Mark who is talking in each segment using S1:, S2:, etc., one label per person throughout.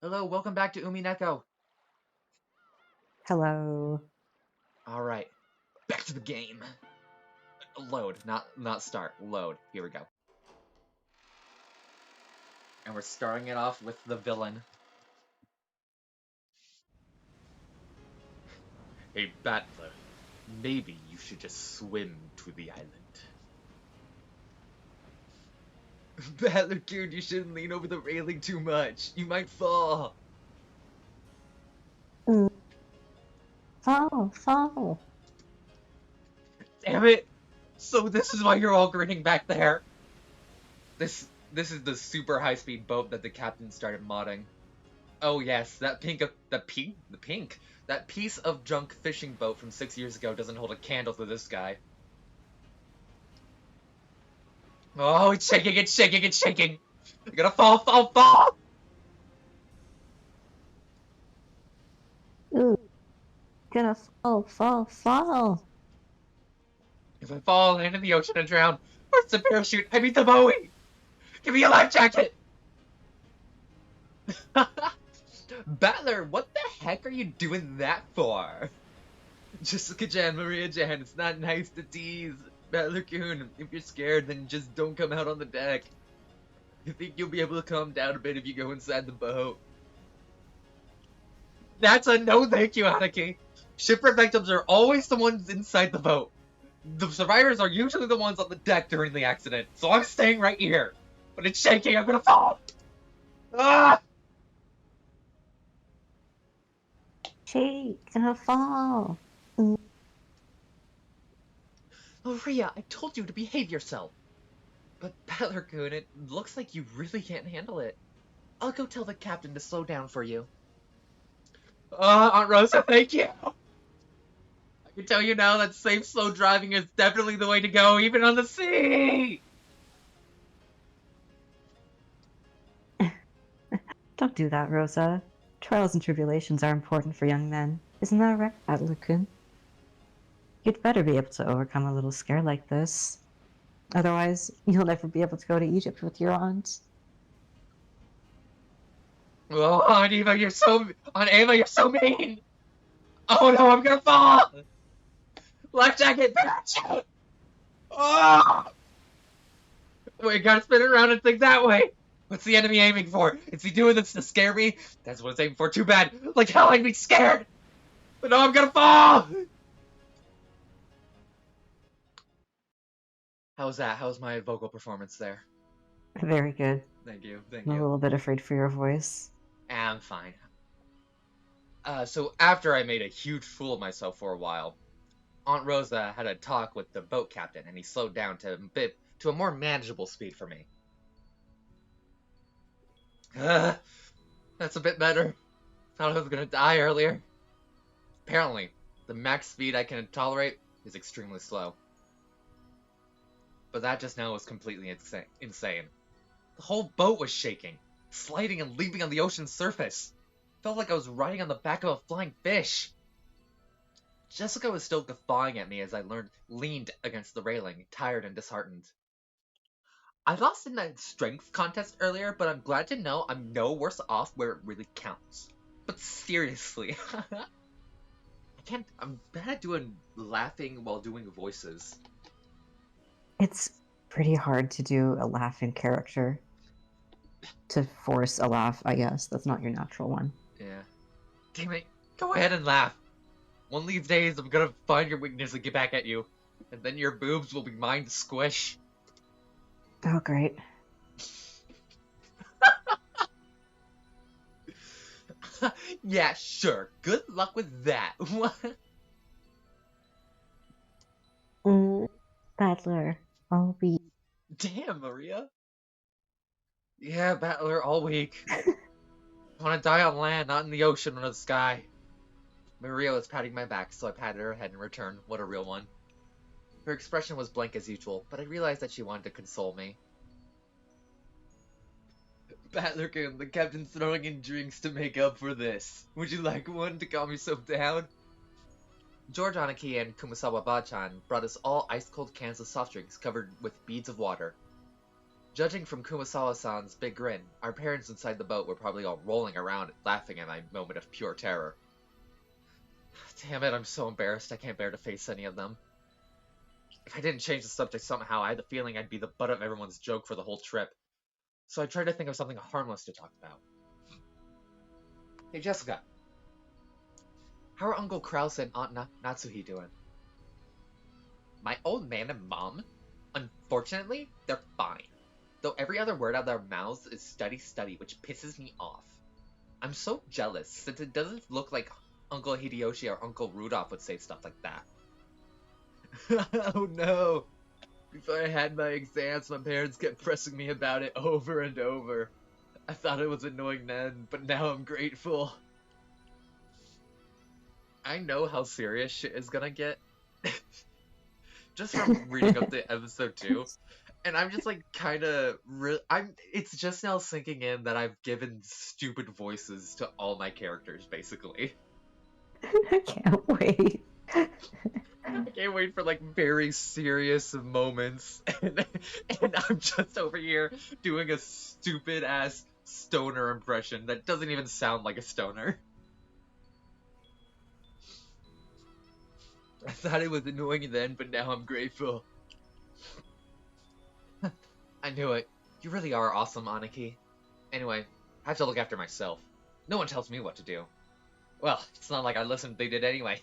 S1: Hello, welcome back to Umineko.
S2: Hello.
S1: Alright, back to the game. Load, not start. Load. Here we go. And we're starting it off with the villain. Hey, Battler. Maybe you should just swim to the island. Battler, dude, you shouldn't lean over the railing too much. You might fall.
S2: Mm. Fall.
S1: Damn it! So this is why you're all grinning back there. This is the super high-speed boat that the captain started modding. Oh yes, that piece of junk fishing boat from 6 years ago doesn't hold a candle to this guy. Oh, it's shaking, it's shaking, it's shaking! I'm gonna fall!
S2: Ooh, gonna fall.
S1: If I fall, I'll land in the ocean and drown. Where's the parachute? I need the Bowie! Give me a life jacket! Battler, what the heck are you doing that for? Jessica Jan, Maria Jan, it's not nice to tease. Battler-kun, if you're scared, then just don't come out on the deck. I think you'll be able to calm down a bit if you go inside the boat. That's a no thank you, Aniki. Shipwreck victims are always the ones inside the boat. The survivors are usually the ones on the deck during the accident, so I'm staying right here. But it's shaking, I'm gonna fall! Ah!
S2: Gonna fall. Mm.
S1: Maria, I told you to behave yourself. But Battler-kun, it looks like you really can't handle it. I'll go tell the captain to slow down for you. Aunt Rosa, thank you! I can tell you now that safe, slow driving is definitely the way to go, even on the sea!
S2: Don't do that, Rosa. Trials and tribulations are important for young men. Isn't that right, Adler-kun? You'd better be able to overcome a little scare like this. Otherwise, you'll never be able to go to Egypt with your aunt.
S1: Oh, Aunt Eva, you're so mean! Oh no, I'm gonna fall! Life jacket, parachute! Oh! Wait, gotta spin it around and think that way! What's the enemy aiming for? Is he doing this to scare me? That's what it's aiming for, too bad! Like hell, I'd be scared! But no, I'm gonna fall! How's that? How's my vocal performance there?
S2: Very good.
S1: Thank you, thank
S2: I'm a
S1: you.
S2: little bit afraid for your voice.
S1: I'm fine. So after I made a huge fool of myself for a while, Aunt Rosa had a talk with the boat captain, and he slowed down to a more manageable speed for me. That's a bit better. Thought I was gonna die earlier. Apparently, the max speed I can tolerate is extremely slow. But that just now was completely insane. The whole boat was shaking, sliding and leaping on the ocean's surface. Felt like I was riding on the back of a flying fish. Jessica was still guffawing at me as I leaned against the railing, tired and disheartened. I lost in that strength contest earlier, but I'm glad to know I'm no worse off where it really counts. But seriously, I'm bad at doing laughing while doing voices.
S2: It's pretty hard to do a laughing character. To force a laugh, I guess. That's not your natural one.
S1: Yeah. Damn it, go ahead and laugh. One of these days, I'm gonna find your weakness and get back at you. And then your boobs will be mine to squish.
S2: Oh, great.
S1: Yeah, sure. Good luck with that.
S2: Battler, I'll be...
S1: Damn, Maria. Yeah, Battler, all week. I want to die on land, not in the ocean or the sky. Maria was patting my back, so I patted her head in return. What a real one. Her expression was blank as usual, but I realized that she wanted to console me. Battler-kun, the captain's throwing in drinks to make up for this. Would you like one to calm yourself down? George Anaki and Kumasawa Bachan brought us all ice-cold cans of soft drinks covered with beads of water. Judging from Kumasawa-san's big grin, our parents inside the boat were probably all rolling around laughing at my moment of pure terror. Damn it, I'm so embarrassed I can't bear to face any of them. If I didn't change the subject somehow, I had the feeling I'd be the butt of everyone's joke for the whole trip. So I tried to think of something harmless to talk about. Hey Jessica, how are Uncle Krause and Aunt Natsuhi doing? My old man and mom? Unfortunately, they're fine. Though every other word out of their mouths is study, study, which pisses me off. I'm so jealous, since it doesn't look like Uncle Hideyoshi or Uncle Rudolph would say stuff like that. Oh no! Before I had my exams, my parents kept pressing me about it over and over. I thought it was annoying then, but now I'm grateful. I know how serious shit is gonna get. Just from reading up the episode 2. And I'm just like kinda it's just now sinking in that I've given stupid voices to all my characters, basically.
S2: I can't wait.
S1: I can't wait for like very serious moments, and I'm just over here doing a stupid ass stoner impression that doesn't even sound like a stoner. I thought it was annoying then, but now I'm grateful. I knew it. You really are awesome, Aniki. Anyway, I have to look after myself. No one tells me what to do. Well, it's not like I listened they did anyway.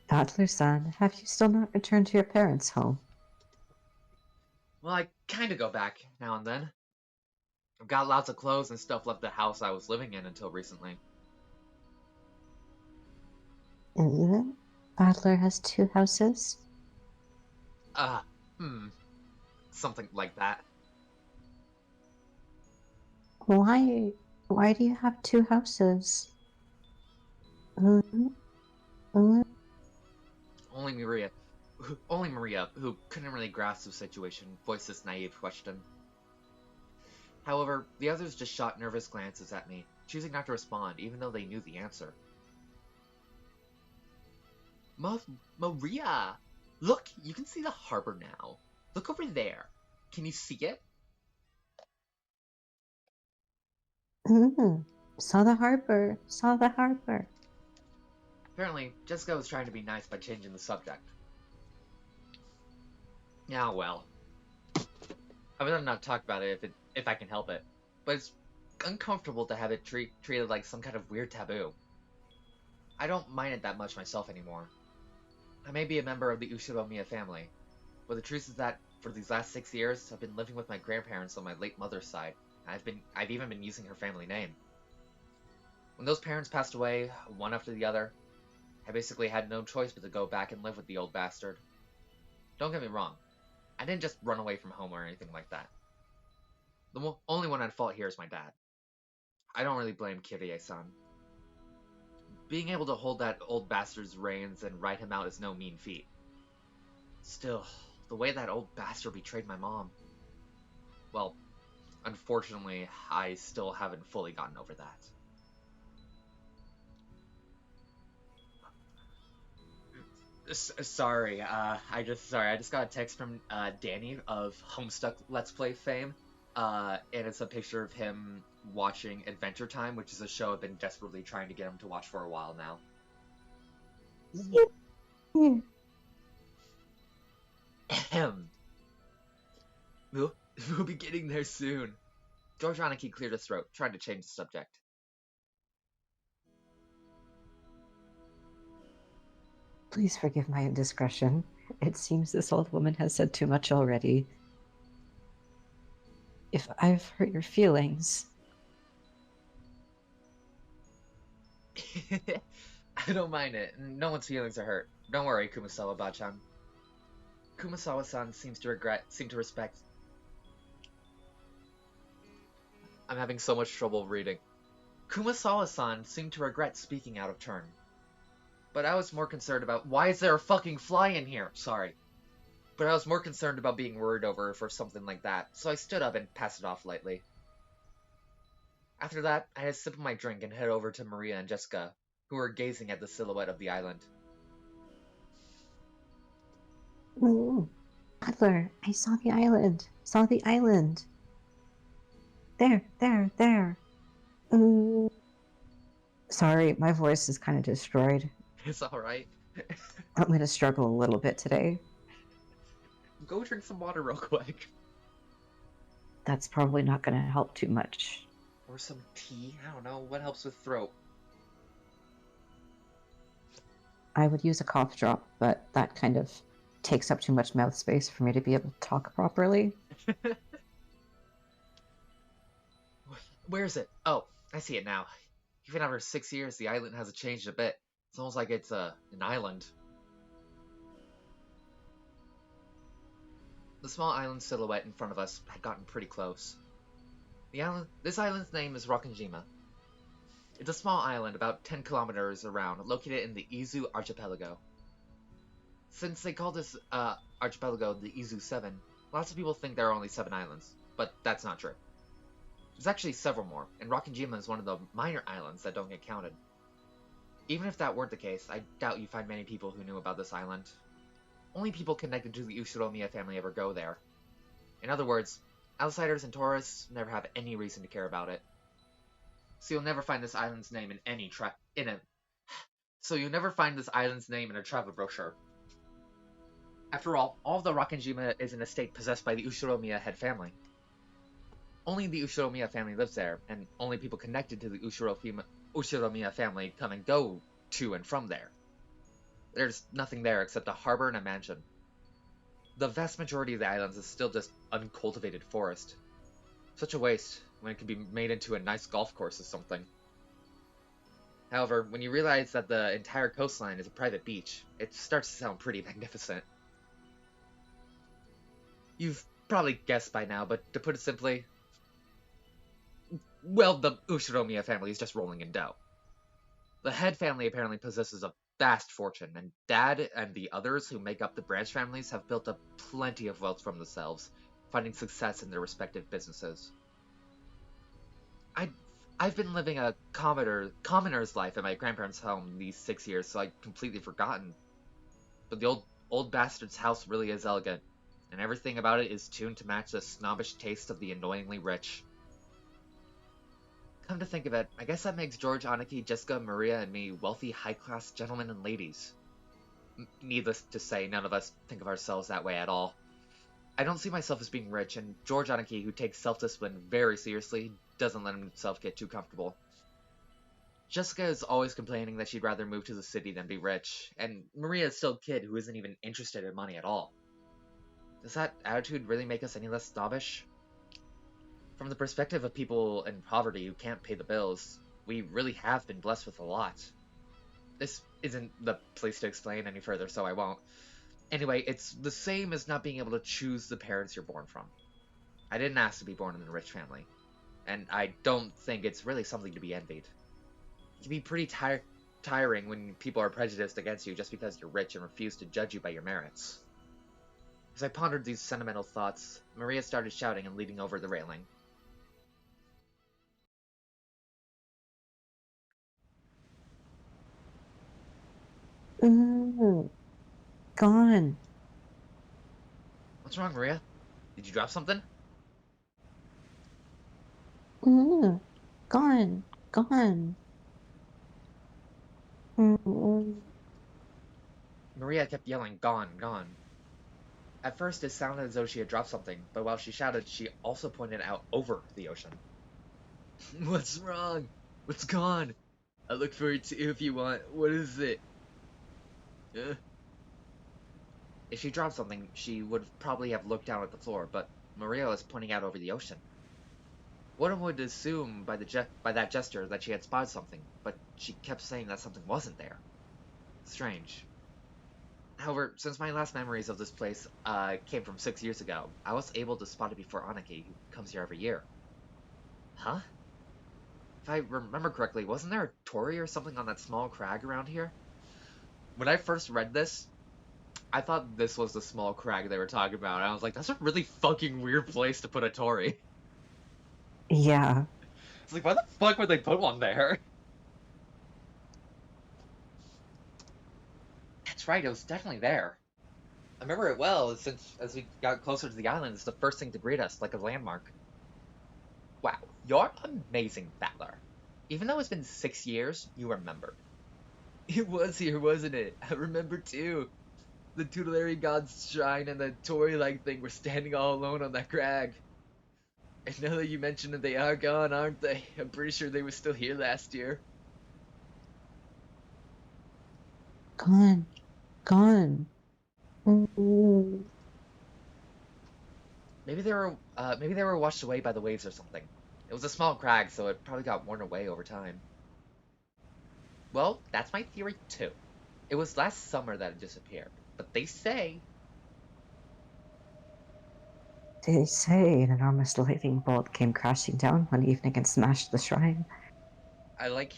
S2: Toddler-san, have you still not returned to your parents' home?
S1: Well, I kinda go back now and then. I've got lots of clothes and stuff left the house I was living in until recently.
S2: Toddler has 2 houses?
S1: Uh, hmm. Something like that.
S2: Why? Why do you have 2 houses? Mm, mm.
S1: Only Maria, who couldn't really grasp the situation, voiced this naive question. However, the others just shot nervous glances at me, choosing not to respond even though they knew the answer. Maria! Look, you can see the harbor now. Look over there. Can you see it?
S2: Saw the harbor. Saw the harbor.
S1: Apparently, Jessica was trying to be nice by changing the subject. Yeah, well. I would rather not talk about it if I can help it. But it's uncomfortable to have it treated like some kind of weird taboo. I don't mind it that much myself anymore. I may be a member of the Ushiromiya family, but the truth is that for these last 6 years, I've been living with my grandparents on my late mother's side. I've even been using her family name. When those parents passed away, one after the other, I basically had no choice but to go back and live with the old bastard. Don't get me wrong, I didn't just run away from home or anything like that. The only one at fault here is my dad. I don't really blame Kirie-san. Being able to hold that old bastard's reins and ride him out is no mean feat. Still, the way that old bastard betrayed my mom. Well, unfortunately, I still haven't fully gotten over that. Sorry, I just got a text from Danny of Homestuck Let's Play fame, and it's a picture of him watching Adventure Time, which is a show I've been desperately trying to get him to watch for a while now. Ahem. We'll be getting there soon. George Aniki cleared his throat, trying to change the subject.
S2: Please forgive my indiscretion. It seems this old woman has said too much already. If I've hurt your feelings...
S1: I don't mind it. No one's feelings are hurt. Don't worry, Kumasawa-bachan. Kumasawa-san seems to respect... I'm having so much trouble reading. Kumasawa-san seemed to regret speaking out of turn. But I was more concerned about... Why is there a fucking fly in here? Sorry. But I was more concerned about being worried over for something like that, so I stood up and passed it off lightly. After that, I had a sip of my drink and head over to Maria and Jessica, who were gazing at the silhouette of the island.
S2: Adler, I saw the island. Saw the island. There. Mm. Sorry, my voice is kind of destroyed.
S1: It's alright.
S2: I'm going to struggle a little bit today.
S1: Go drink some water real quick.
S2: That's probably not going to help too much.
S1: Or some tea. I don't know. What helps with throat?
S2: I would use a cough drop, but that kind of takes up too much mouth space for me to be able to talk properly.
S1: Where is it? Oh, I see it now. Even after 6 years, the island hasn't changed a bit. It's almost like it's an island. The small island silhouette in front of us had gotten pretty close. This island's name is Rokkenjima. It's a small island about 10 kilometers around, located in the Izu archipelago. Since they call this archipelago the Izu 7, lots of people think there are only 7 islands, but that's not true. There's actually several more, and Rokkenjima is one of the minor islands that don't get counted. Even if that weren't the case, I doubt you'd find many people who knew about this island. Only people connected to the Ushiromiya family ever go there. In other words, outsiders and tourists never have any reason to care about it. So you'll never find this island's name in any travel brochure. After all of the Rokkenjima is an estate possessed by the Ushiromiya head family. Only the Ushiromiya family lives there, and only people connected to the Ushiromiya family come and go to and from there. There's nothing there except a harbor and a mansion. The vast majority of the islands is still just uncultivated forest. Such a waste, when it could be made into a nice golf course or something. However, when you realize that the entire coastline is a private beach, it starts to sound pretty magnificent. You've probably guessed by now, but to put it simply, well, the Ushiromiya family is just rolling in dough. The head family apparently possesses a vast fortune, and Dad and the others who make up the branch families have built up plenty of wealth from themselves, finding success in their respective businesses. I've been living a commoner's life at my grandparents' home these 6 years, so I'd completely forgotten. But the old bastard's house really is elegant, and everything about it is tuned to match the snobbish taste of the annoyingly rich. Come to think of it, I guess that makes George, Aniki, Jessica, Maria, and me wealthy, high-class gentlemen and ladies. Needless to say, none of us think of ourselves that way at all. I don't see myself as being rich, and George Aniki, who takes self-discipline very seriously, doesn't let himself get too comfortable. Jessica is always complaining that she'd rather move to the city than be rich, and Maria is still a kid who isn't even interested in money at all. Does that attitude really make us any less snobbish? From the perspective of people in poverty who can't pay the bills, we really have been blessed with a lot. This isn't the place to explain any further, so I won't. Anyway, it's the same as not being able to choose the parents you're born from. I didn't ask to be born in a rich family, and I don't think it's really something to be envied. It can be pretty tiring when people are prejudiced against you just because you're rich and refuse to judge you by your merits. As I pondered these sentimental thoughts, Maria started shouting and leaning over the railing.
S2: Ooh, gone.
S1: What's wrong, Maria? Did you drop something?
S2: Ooh, gone. Mm.
S1: Maria kept yelling, "Gone, gone." At first, it sounded as though she had dropped something, but while she shouted, she also pointed out over the ocean. What's wrong? What's gone? I'll look for it too if you want. What is it? If she dropped something, she would probably have looked down at the floor, but Maria was pointing out over the ocean. One would assume by that gesture that she had spotted something, but she kept saying that something wasn't there. Strange. However, since my last memories of this place came from 6 years ago, I was able to spot it before Aniki, who comes here every year. Huh? If I remember correctly, wasn't there a torii or something on that small crag around here? When I first read this, I thought this was the small crag they were talking about, and I was like, that's a really fucking weird place to put a torii.
S2: Yeah.
S1: It's like, why the fuck would they put one there? That's right, it was definitely there. I remember it well, since as we got closer to the island, it's the first thing to greet us, like a landmark. Wow, you're an amazing battler. Even though it's been 6 years, you remembered. It was here, wasn't it? I remember too. The tutelary god's shrine and the Tory-like thing were standing all alone on that crag. And now that you mention it, they are gone, aren't they? I'm pretty sure they were still here last year.
S2: Gone. Gone. Ooh.
S1: Maybe they were washed away by the waves or something. It was a small crag, so it probably got worn away over time. Well, that's my theory too. It was last summer that it disappeared, but
S2: They say an enormous lightning bolt came crashing down one evening and smashed the shrine.
S1: I like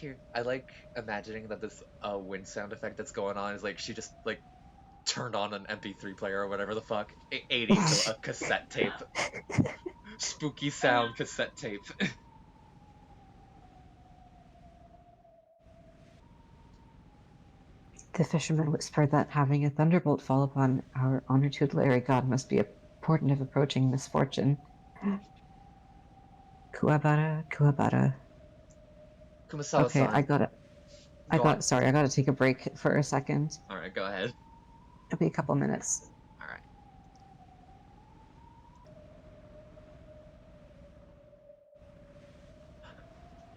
S1: imagining that this wind sound effect that's going on is like she just like turned on an MP3 player or whatever the fuck, 80s to a cassette tape, spooky sound cassette tape.
S2: The fisherman whispered that having a thunderbolt fall upon our honored tutelary god must be a portent of approaching misfortune. Kuwabara, Kuwabara. Okay, I
S1: Kumasawa-san,
S2: got it.
S1: go on.
S2: Sorry, I gotta take a break for a second.
S1: All right, go ahead.
S2: It'll be a couple minutes.
S1: All right.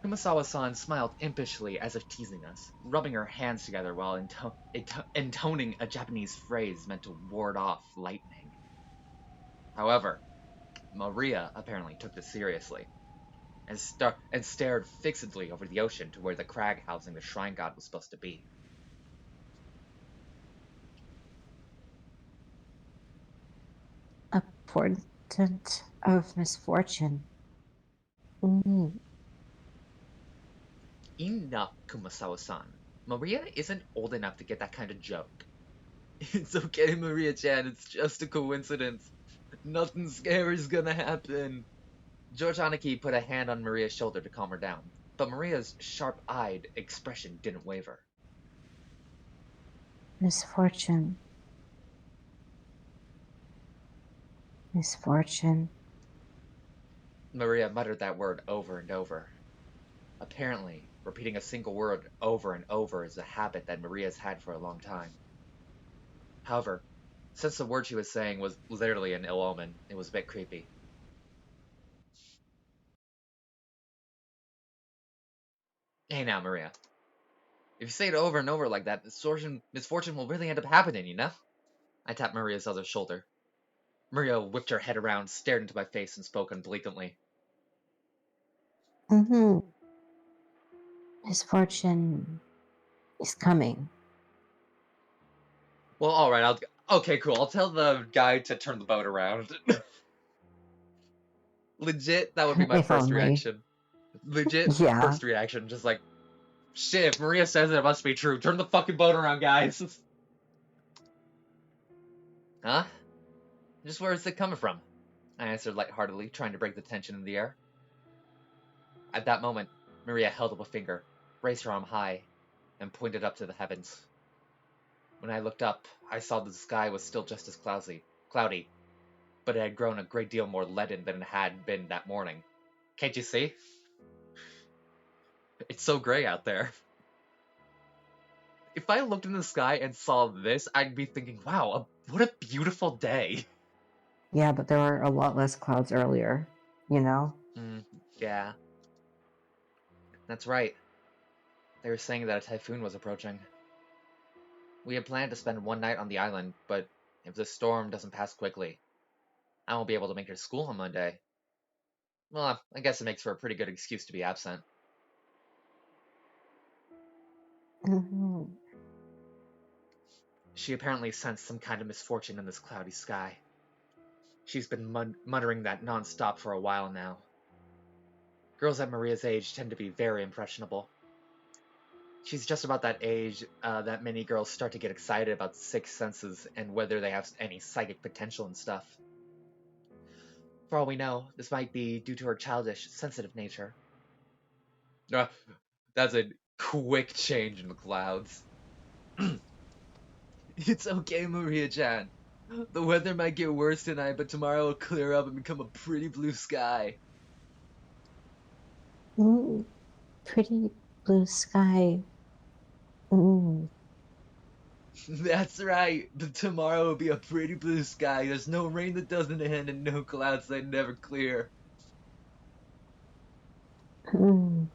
S1: Kumasawa-san smiled impishly as if teasing us, rubbing her hands together while intoning a Japanese phrase meant to ward off lightning. However, Maria apparently took this seriously, and stared fixedly over the ocean to where the crag housing the shrine god was supposed to be.
S2: A portent of misfortune. Ooh.
S1: Enough, Kumasawa-san. Maria isn't old enough to get that kind of joke. It's okay, Maria-chan, it's just a coincidence. Nothing scary's gonna happen. George Aniki put a hand on Maria's shoulder to calm her down, but Maria's sharp-eyed expression didn't waver.
S2: Misfortune. Misfortune.
S1: Maria muttered that word over and over. Apparently, repeating a single word over and over is a habit that Maria's had for a long time. However, since the word she was saying was literally an ill omen, it was a bit creepy. Hey now, Maria. If you say it over and over like that, misfortune will really end up happening, you know? I tapped Maria's other shoulder. Maria whipped her head around, stared into my face, and spoke unbelievably.
S2: Mm-hmm. Misfortune is coming.
S1: Well, alright, okay, cool. I'll tell the guy to turn the boat around. Legit, that would be my
S2: If
S1: first
S2: only.
S1: reaction. Legit,
S2: Yeah.
S1: first reaction. Just like, shit, if Maria says it must be true. Turn the fucking boat around, guys. Huh? Just where is it coming from? I answered lightheartedly, trying to break the tension in the air. At that moment, Maria held up a finger, raised her arm high, and pointed up to the heavens. When I looked up, I saw the sky was still just as cloudy, but it had grown a great deal more leaden than it had been that morning. Can't you see? It's so gray out there. If I looked in the sky and saw this, I'd be thinking, wow, what a beautiful day.
S2: Yeah, but there were a lot less clouds earlier, you know?
S1: Yeah, that's right. They were saying that a typhoon was approaching. We had planned to spend one night on the island, but if the storm doesn't pass quickly, I won't be able to make it to school on Monday. Well, I guess it makes for a pretty good excuse to be absent.
S2: Mm-hmm.
S1: She apparently sensed some kind of misfortune in this cloudy sky. She's been muttering that non-stop for a while now. Girls at Maria's age tend to be very impressionable. She's just about that age that many girls start to get excited about sixth senses and whether they have any psychic potential and stuff. For all we know, this might be due to her childish, sensitive nature. That's a quick change in the clouds. It's okay, Maria-chan. The weather might get worse tonight, but tomorrow will clear up and become a pretty blue sky.
S2: Ooh, pretty blue sky. Ooh.
S1: That's right. But tomorrow will be a pretty blue sky. There's no rain that doesn't end and no clouds that never clear.
S2: Ooh.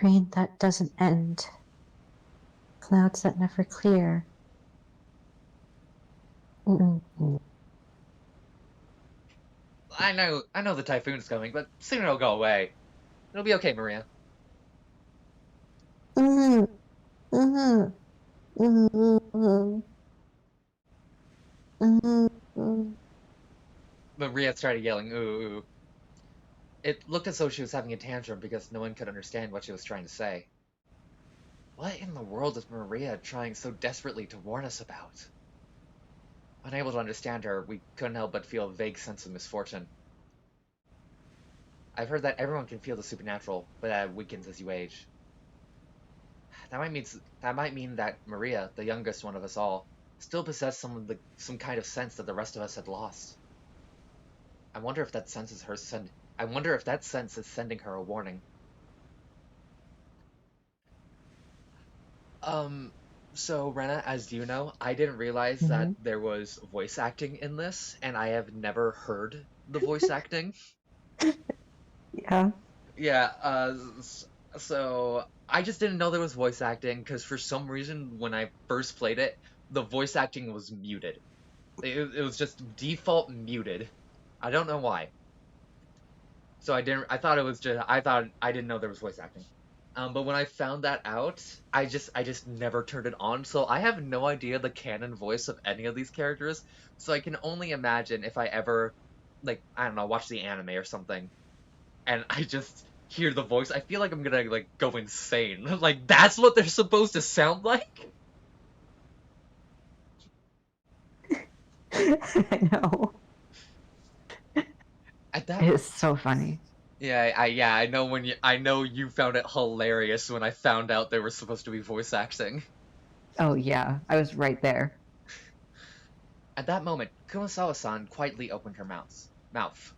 S2: Rain that doesn't end. Clouds that never clear. Ooh.
S1: I know the typhoon's coming, but soon it'll go away. It'll be okay, Maria.
S2: Ooh. Ooh. Ooh. Ooh.
S1: Maria started yelling, ooh, ooh. It looked as though she was having a tantrum because no one could understand what she was trying to say. What in the world is Maria trying so desperately to warn us about? Unable to understand her, we couldn't help but feel a vague sense of misfortune. I've heard that everyone can feel the supernatural, but that weakens as you age. That might mean that Maria, the youngest one of us all, still possessed some kind of sense that the rest of us had lost. I wonder if that sense is I wonder if that sense is sending her a warning. Um, so Rena, as you know, I didn't realize that
S2: Mm-hmm.
S1: there was voice acting in this, and I have never heard the voice acting.
S2: Yeah.
S1: Yeah, so I just didn't know there was voice acting because for some reason when I first played it, the voice acting was muted. It was just default muted. I don't know why. So I thought it was just, I didn't know there was voice acting. But when I found that out, I just never turned it on. So I have no idea the canon voice of any of these characters. So I can only imagine if I ever, like, I don't know, watch the anime or something, and I just hear the voice, I feel like I'm gonna like go insane. Like that's what they're supposed to sound like.
S2: I know.
S1: At that,
S2: It is so funny.
S1: yeah, I know you found it hilarious when I found out they were supposed to be voice acting.
S2: Oh, yeah. I was right there.
S1: At that moment, Kumasawa-san quietly opened her mouth.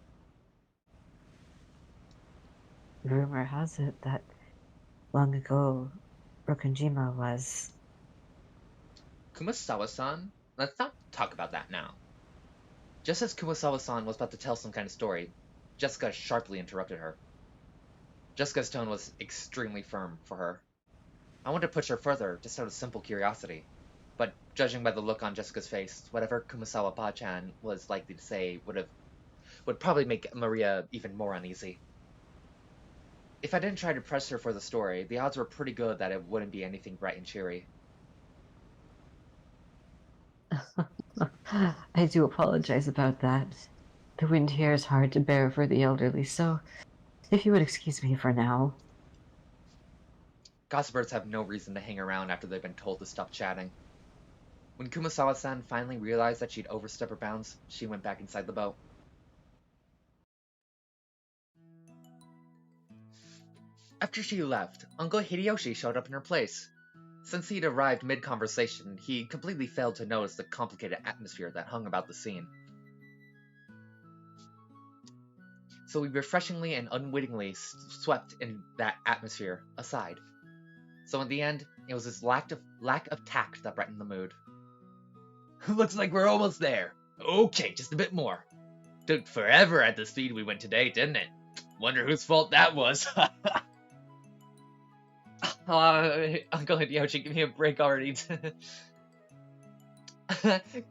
S2: Rumor has it that long ago, Rokkenjima was.
S1: Kumasawa-san, let's not talk about that now. Just as Kumasawa-san was about to tell some kind of story, Jessica sharply interrupted her. Jessica's tone was extremely firm for her. I wanted to push her further, just out of simple curiosity. But judging by the look on Jessica's face, whatever Kumasawa Pa-chan was likely to say would probably make Maria even more uneasy. If I didn't try to press her for the story, the odds were pretty good that it wouldn't be anything bright and cheery.
S2: I do apologize about that. The wind here is hard to bear for the elderly, so if you would excuse me for now.
S1: Gossipers have no reason to hang around after they've been told to stop chatting. When Kumasawa-san finally realized that she'd overstepped her bounds, she went back inside the boat. After she left, Uncle Hideyoshi showed up in her place. Since he'd arrived mid-conversation, he completely failed to notice the complicated atmosphere that hung about the scene. So we refreshingly and unwittingly swept in that atmosphere aside. So in the end, it was his lack of tact that brightened the mood. Looks like we're almost there. Okay, just a bit more. Took forever at the speed we went today, didn't it? Wonder whose fault that was. Uncle Hideyoshi, give me a break already.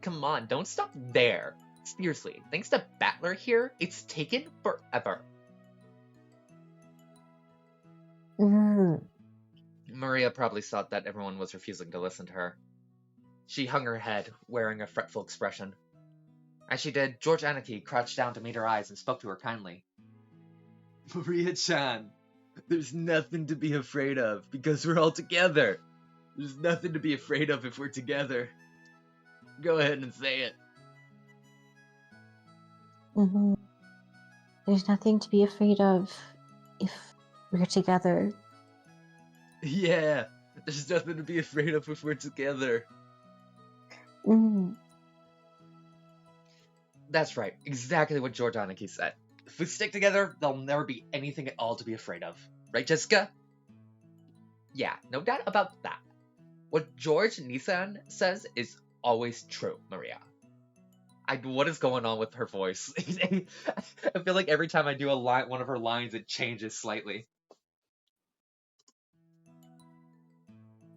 S1: Come on, don't stop there. Seriously, thanks to Battler here, it's taken forever.
S2: Mm.
S1: Maria probably thought that everyone was refusing to listen to her. She hung her head, wearing a fretful expression. As she did, George Anarchy crouched down to meet her eyes and spoke to her kindly. Maria-chan, there's nothing to be afraid of, because we're all together. There's nothing to be afraid of if we're together. Go ahead and say it.
S2: Mm-hmm. There's nothing to be afraid of if we're together.
S1: Yeah, there's nothing to be afraid of if we're together.
S2: Mm.
S1: That's right, exactly what George Aniki said. If we stick together, there'll never be anything at all to be afraid of. Right, Jessica? Yeah, no doubt about that. What George Nissan says is always true, Maria. What is going on with her voice? I feel like every time I do one of her lines, it changes slightly.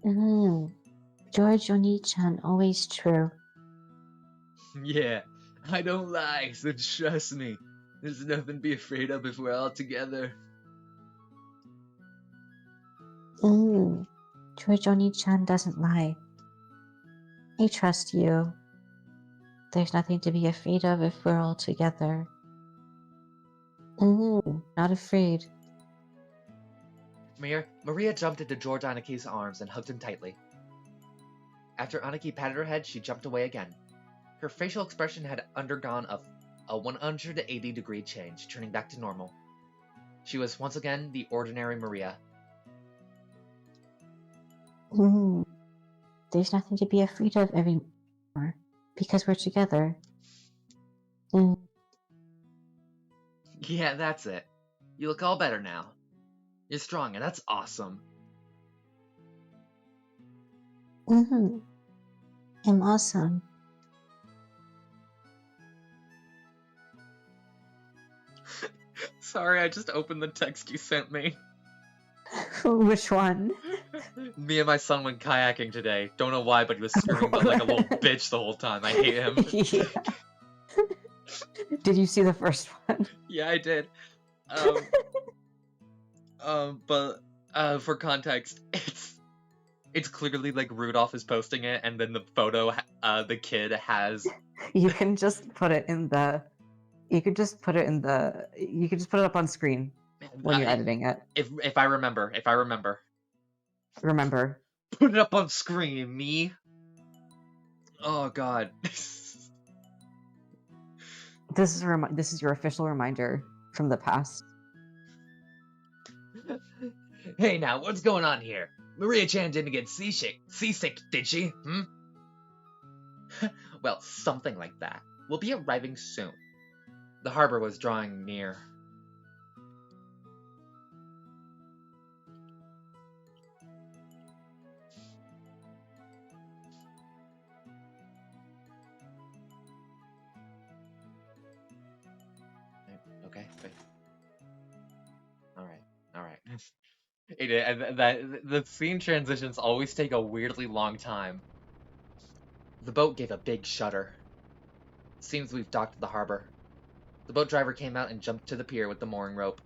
S2: George Oni-chan, always true.
S1: Yeah, I don't lie, so trust me. There's nothing to be afraid of if we're all together.
S2: George Oni-chan doesn't lie. I trust you. There's nothing to be afraid of if we're all together. Not afraid.
S1: Maria jumped into George Anaki's arms and hugged him tightly. After Anaki patted her head, she jumped away again. Her facial expression had undergone a 180-degree change, turning back to normal. She was once again the ordinary Maria.
S2: There's nothing to be afraid of anymore, because we're together.
S1: Yeah, that's it. You look all better now. You're strong, and that's awesome.
S2: I'm awesome.
S1: Sorry, I just opened the text you sent me.
S2: Which one?
S1: Me and my son went kayaking today. Don't know why, but he was screaming like a little bitch the whole time. I hate him.
S2: Yeah. Did you see the first one?
S1: Yeah, I did. But for context, it's clearly like Rudolph is posting it, and then the photo, the kid has.
S2: You can just put it in the. You could just put it in the. You could just put it up on screen when you're editing it.
S1: If I remember.
S2: Remember.
S1: Put it up on screen, me. Oh God.
S2: This is your official reminder from the past.
S1: Hey now, what's going on here? Maria-chan didn't get seasick, did she? Well, something like that. We'll be arriving soon. The harbor was drawing near. Okay, wait. Alright. The scene transitions always take a weirdly long time. The boat gave a big shudder. Seems we've docked at the harbor. The boat driver came out and jumped to the pier with the mooring rope.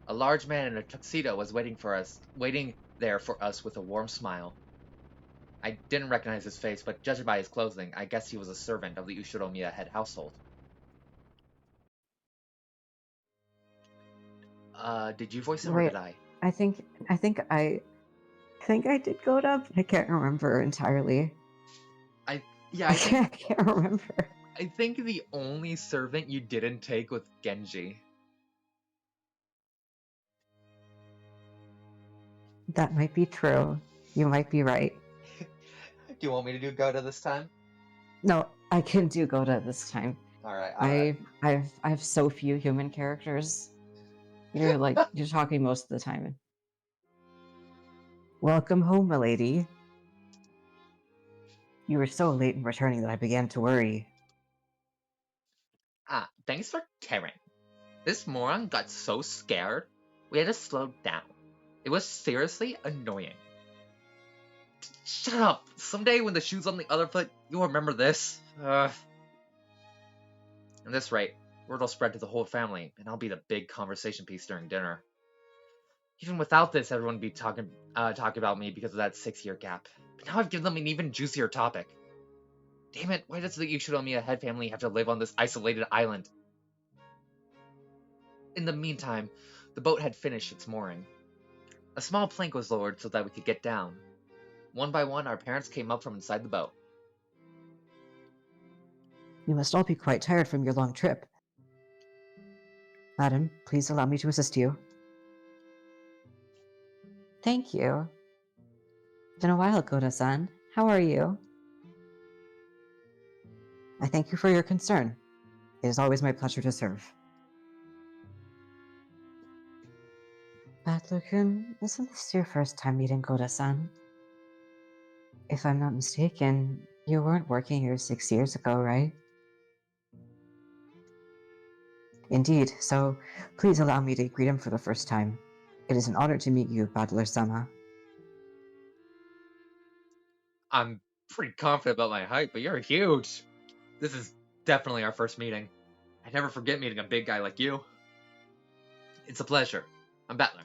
S1: A large man in a tuxedo was waiting there for us with a warm smile. I didn't recognize his face, but judging by his clothing, I guess he was a servant of the Ushiromiya head household. Did you voice him or did I?
S2: I think I did go up. I can't remember entirely. I can't remember.
S1: I think the only servant you didn't take was Genji.
S2: That might be true. You might be right.
S1: Do you want me to do Goda this time?
S2: No, I can do Goda this time.
S1: Alright.
S2: I have so few human characters. You're talking most of the time. Welcome home, milady. You were so late in returning that I began to worry.
S1: Thanks for caring. This moron got so scared, we had to slow down. It was seriously annoying. Shut up! Someday when the shoe's on the other foot, you'll remember this. At this rate, word will spread to the whole family, and I'll be the big conversation piece during dinner. Even without this, everyone would be talking about me because of that 6-year gap. But now I've given them an even juicier topic. Damn it, why does the Ushiromiya head family have to live on this isolated island? In the meantime, the boat had finished its mooring. A small plank was lowered so that we could get down. One by one, our parents came up from inside the boat.
S2: You must all be quite tired from your long trip. Madam, please allow me to assist you. Thank you. Been a while, Koda-san. How are you? I thank you for your concern. It is always my pleasure to serve. Battler-kun, isn't this your first time meeting Goda-san? If I'm not mistaken, you weren't working here 6 years ago, right? Indeed, so please allow me to greet him for the first time. It is an honor to meet you, Battler-sama.
S1: I'm pretty confident about my height, but you're huge. This is definitely our first meeting. I never forget meeting a big guy like you. It's a pleasure. I'm Battler.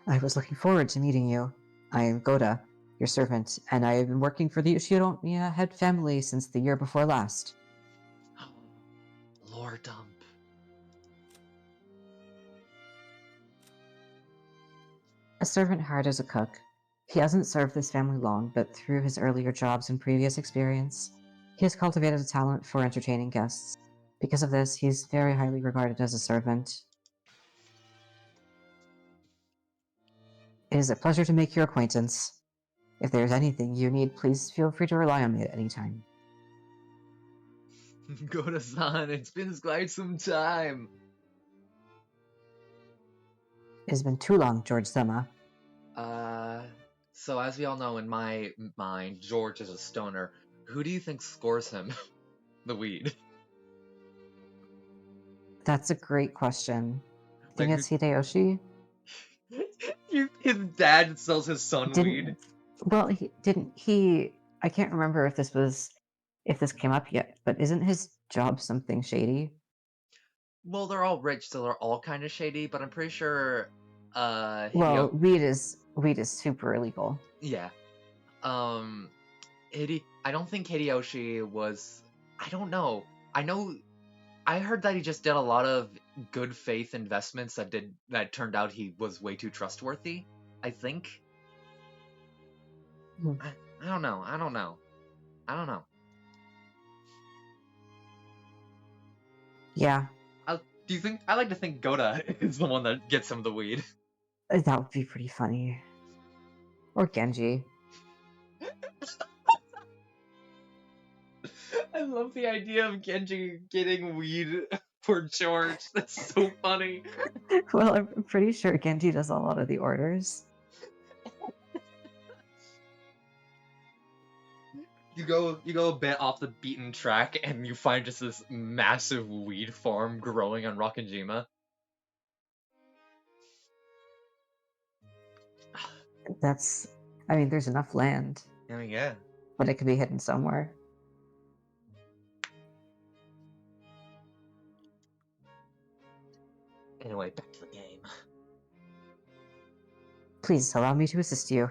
S2: I was looking forward to meeting you. I am Goda, your servant, and I have been working for the Uchinomiya head family since the year before last.
S1: Lore dump.
S2: A servant hired as a cook. He hasn't served this family long, but through his earlier jobs and previous experience, he has cultivated a talent for entertaining guests. Because of this, he's very highly regarded as a servant. It is a pleasure to make your acquaintance. If there's anything you need, please feel free to rely on me at any time.
S1: Goda-san, it's been quite some time.
S2: It has been too long, George-sama.
S1: So as we all know, in my mind, George is a stoner. Who do you think scores him the weed?
S2: That's a great question. I think
S1: Like,
S2: it's Hideyoshi?
S1: his dad sells his son weed.
S2: Well, I can't remember if this came up yet, but isn't his job something shady?
S1: Well, they're all rich, so they're all kind of shady, but I'm pretty sure,
S2: Well, weed is super illegal.
S1: yeah. I don't think Hideyoshi was, I don't know. I heard that he just did a lot of good faith investments that turned out he was way too trustworthy, I think.
S2: Hmm.
S1: I don't know. I don't know.
S2: Yeah,
S1: Do you think I like to think Goda is the one that gets him the weed?
S2: that would be pretty funny. Or Genji.
S1: I love the idea of Genji getting weed for George. That's so funny.
S2: Well, I'm pretty sure Genji does a lot of the orders.
S1: You go a bit off the beaten track and you find just this massive weed farm growing on Rokkenjima.
S2: There's enough land,
S1: I mean, yeah.
S2: but it could be hidden somewhere.
S1: Anyway, back to the game.
S2: Please allow me to assist you.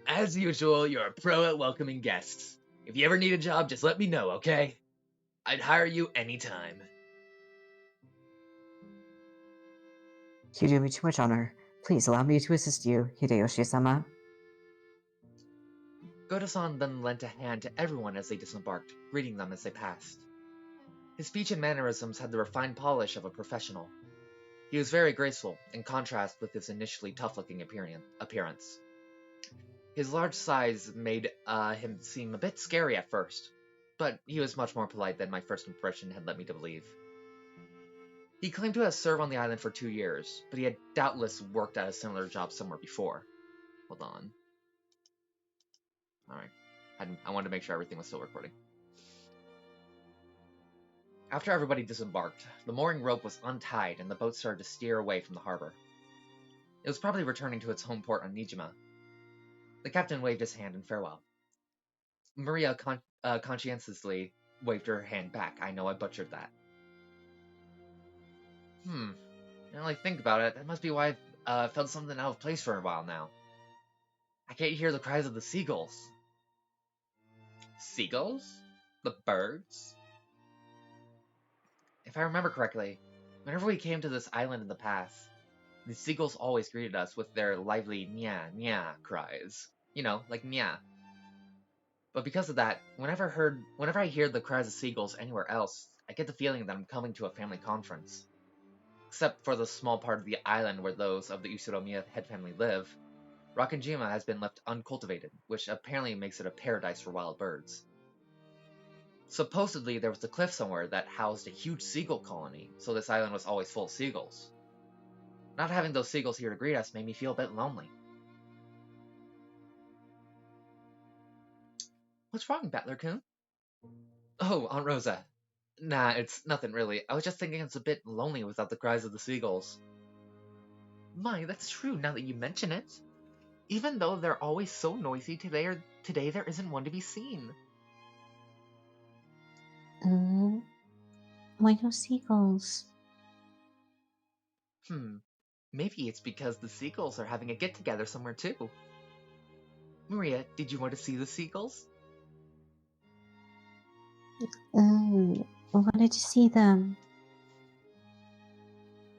S1: As usual, you're a pro at welcoming guests. If you ever need a job, just let me know, okay? I'd hire you anytime.
S2: You do me too much honor. Please allow me to assist you, Hideyoshi-sama.
S1: Goda-san then lent a hand to everyone as they disembarked, greeting them as they passed. His speech and mannerisms had the refined polish of a professional. He was very graceful, in contrast with his initially tough-looking appearance. His large size made him seem a bit scary at first, but he was much more polite than my first impression had led me to believe. He claimed to have served on the island for 2 years, but he had doubtless worked at a similar job somewhere before. Hold on. Alright. I wanted to make sure everything was still recording. After everybody disembarked, the mooring rope was untied and the boat started to steer away from the harbor. It was probably returning to its home port on Nijima. The captain waved his hand in farewell. Maria conscientiously waved her hand back. I know I butchered that. Now I think about it, that must be why I've felt something out of place for a while now. I can't hear the cries of the seagulls. Seagulls? The birds? If I remember correctly, whenever we came to this island in the past, the seagulls always greeted us with their lively nya nya cries. You know, like nya. But because of that, whenever I hear the cries of seagulls anywhere else, I get the feeling that I'm coming to a family conference. Except for the small part of the island where those of the Uchinomiya head family live. Rokkenjima has been left uncultivated, which apparently makes it a paradise for wild birds. Supposedly, there was a cliff somewhere that housed a huge seagull colony, so this island was always full of seagulls. Not having those seagulls here to greet us made me feel a bit lonely. What's wrong, Battler-kun? Oh, Aunt Rosa. Nah, it's nothing really. I was just thinking it's a bit lonely without the cries of the seagulls. My, that's true now that you mention it. Even though they're always so noisy, today there isn't one to be seen.
S2: Why no seagulls?
S1: Maybe it's because the seagulls are having a get-together somewhere too. Maria, did you want to see the seagulls?
S2: I wanted to see them.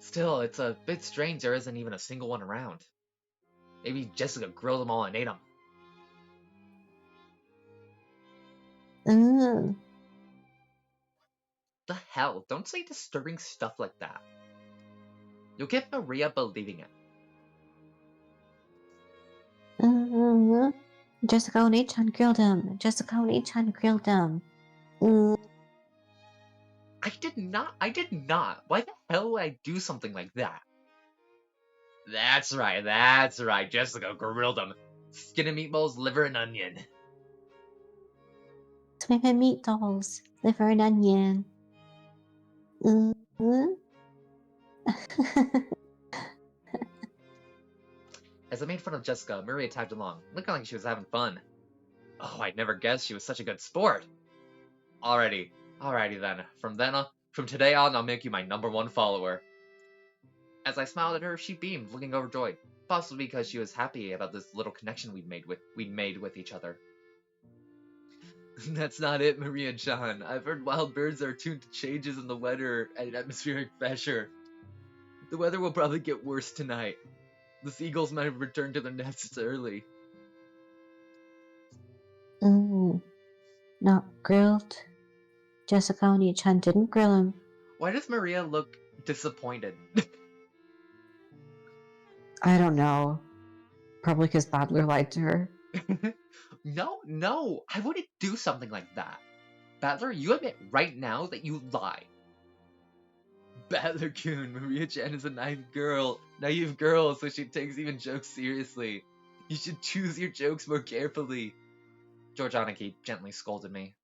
S1: Still, it's a bit strange there isn't even a single one around. Maybe Jessica grilled them all and ate them. The hell, don't say disturbing stuff like that. You'll get Maria believing it.
S2: Jessica Oni-chan grilled them. Jessica Oni-chan grilled them.
S1: I did not. Why the hell would I do something like that? That's right. Jessica grilled them. Skin and meatballs, liver and onion.
S2: Swim and meatballs, liver and onion.
S1: As I made fun of Jessica, Maria tagged along, looking like she was having fun. Oh, I'd never guessed she was such a good sport. Alrighty then. From today on, I'll make you my #1 follower. As I smiled at her, she beamed, looking overjoyed, possibly because she was happy about this little connection we'd made with each other. That's not it, Maria-chan. I've heard wild birds are attuned to changes in the weather and atmospheric pressure. The weather will probably get worse tonight. The seagulls might have returned to their nests early.
S2: Not grilled. Jessica Oni-chan didn't grill him.
S1: Why does Maria look disappointed?
S2: I don't know. Probably because Badler lied to her.
S1: No, I wouldn't do something like that. Battler, you admit right now that you lied. Battler-kun, Maria-chan is a naive girl, so she takes even jokes seriously. You should choose your jokes more carefully. George Aniki gently scolded me.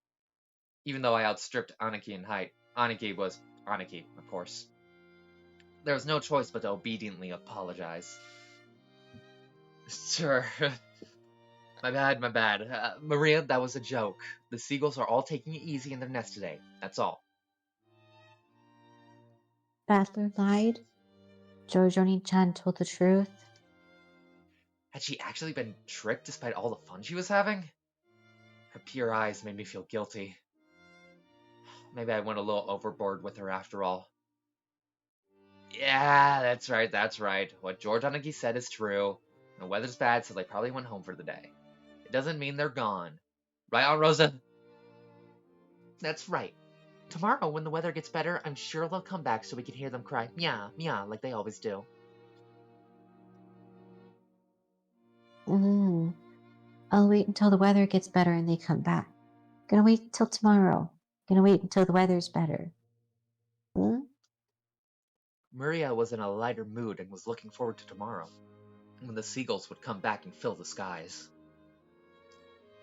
S1: Even though I outstripped Aniki in height, Aniki was Aniki, of course. There was no choice but to obediently apologize. Sure. My bad. Maria, that was a joke. The seagulls are all taking it easy in their nest today. That's all.
S2: Badler lied. George Oni-chan told the truth.
S1: Had she actually been tricked despite all the fun she was having? Her pure eyes made me feel guilty. Maybe I went a little overboard with her after all. Yeah, that's right. What George Aniki said is true. The weather's bad, so they probably went home for the day. It doesn't mean they're gone. Right, Aunt Rosa? That's right. Tomorrow, when the weather gets better, I'm sure they'll come back so we can hear them cry meow, meow, like they always do.
S2: I'll wait until the weather gets better and they come back. Gonna wait till tomorrow. Gonna wait until the weather's better.
S1: Maria was in a lighter mood and was looking forward to tomorrow, when the seagulls would come back and fill the skies.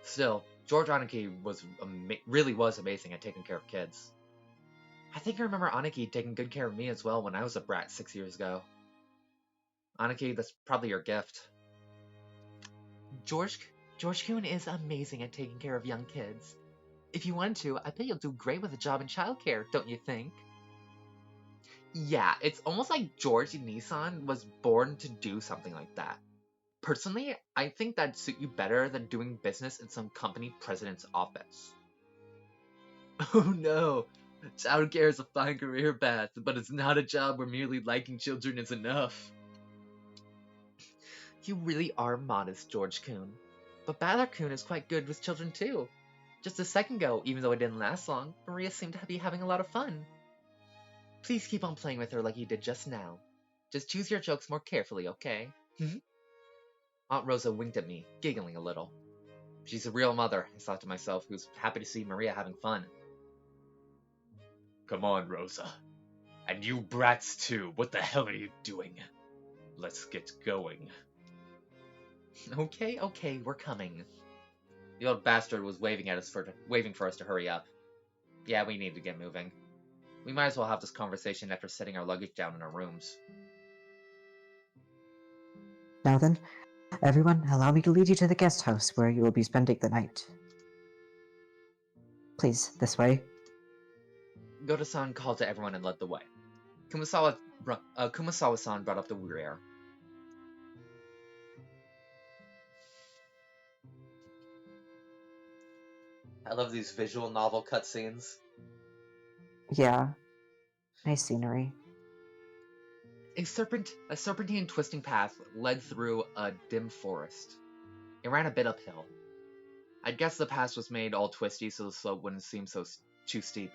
S1: Still, George Aniki really was amazing at taking care of kids. I think I remember Aniki taking good care of me as well when I was a brat 6 years ago. Aniki, that's probably your gift. George-kun is amazing at taking care of young kids. If you want to, I bet you'll do great with a job in childcare, don't you think? Yeah, it's almost like George Nissan was born to do something like that. Personally, I think that'd suit you better than doing business in some company president's office. Oh no, childcare is a fine career path, but it's not a job where merely liking children is enough. You really are modest, George-kun. But Battler-kun is quite good with children too. Just a second ago, even though it didn't last long, Maria seemed to be having a lot of fun. Please keep on playing with her like you did just now. Just choose your jokes more carefully, okay? Aunt Rosa winked at me, giggling a little. She's a real mother, I thought to myself, who's happy to see Maria having fun. Come on, Rosa. And you brats too, what the hell are you doing? Let's get going. Okay, we're coming. The old bastard was waving for us to hurry up. Yeah, we need to get moving. We might as well have this conversation after setting our luggage down in our rooms.
S2: Now then, everyone, allow me to lead you to the guest house where you will be spending the night. Please, this way.
S1: Goto-san called to everyone and led the way. Kumasawa-san brought up the rear. I love these visual novel cutscenes.
S2: Yeah. Nice scenery.
S1: A serpentine twisting path led through a dim forest. It ran a bit uphill. I'd guess the path was made all twisty so the slope wouldn't seem too steep.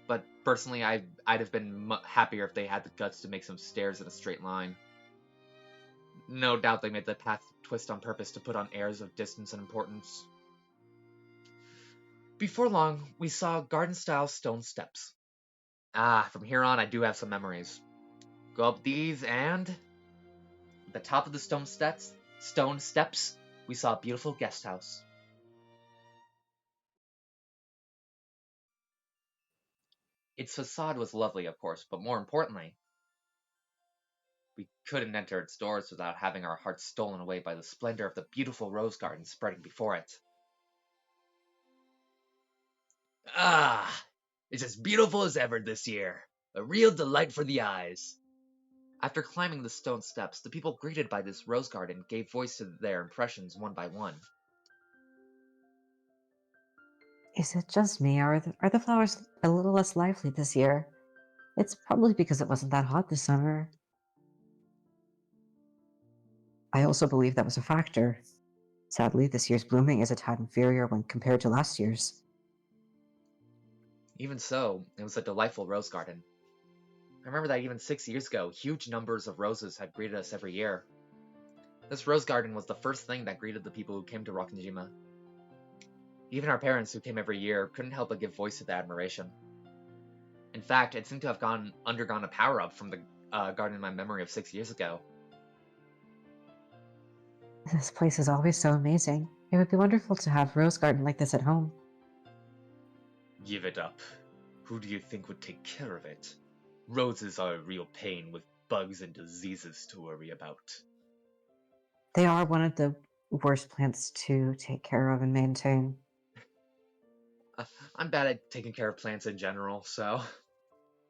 S1: But personally, I'd have been happier if they had the guts to make some stairs in a straight line. No doubt they made the path twist on purpose to put on airs of distance and importance. Before long, we saw garden-style stone steps. From here on I do have some memories. Go up these and... at the top of the stone steps, we saw a beautiful guest house. Its facade was lovely, of course, but more importantly, we couldn't enter its doors without having our hearts stolen away by the splendor of the beautiful rose garden spreading before it. It's as beautiful as ever this year. A real delight for the eyes. After climbing the stone steps, the people greeted by this rose garden gave voice to their impressions one by one.
S2: Is it just me, or are the flowers a little less lively this year? It's probably because it wasn't that hot this summer. I also believe that was a factor. Sadly, this year's blooming is a tad inferior when compared to last year's.
S1: Even so, it was a delightful rose garden. I remember that even 6 years ago, huge numbers of roses had greeted us every year. This rose garden was the first thing that greeted the people who came to Rokkenjima. Even our parents, who came every year, couldn't help but give voice to the admiration. In fact, it seemed to have undergone a power-up from the garden in my memory of 6 years ago.
S2: This place is always so amazing. It would be wonderful to have a rose garden like this at home.
S1: Give it up. Who do you think would take care of it? Roses are a real pain with bugs and diseases to worry about.
S2: They are one of the worst plants to take care of and maintain.
S1: I'm bad at taking care of plants in general, so...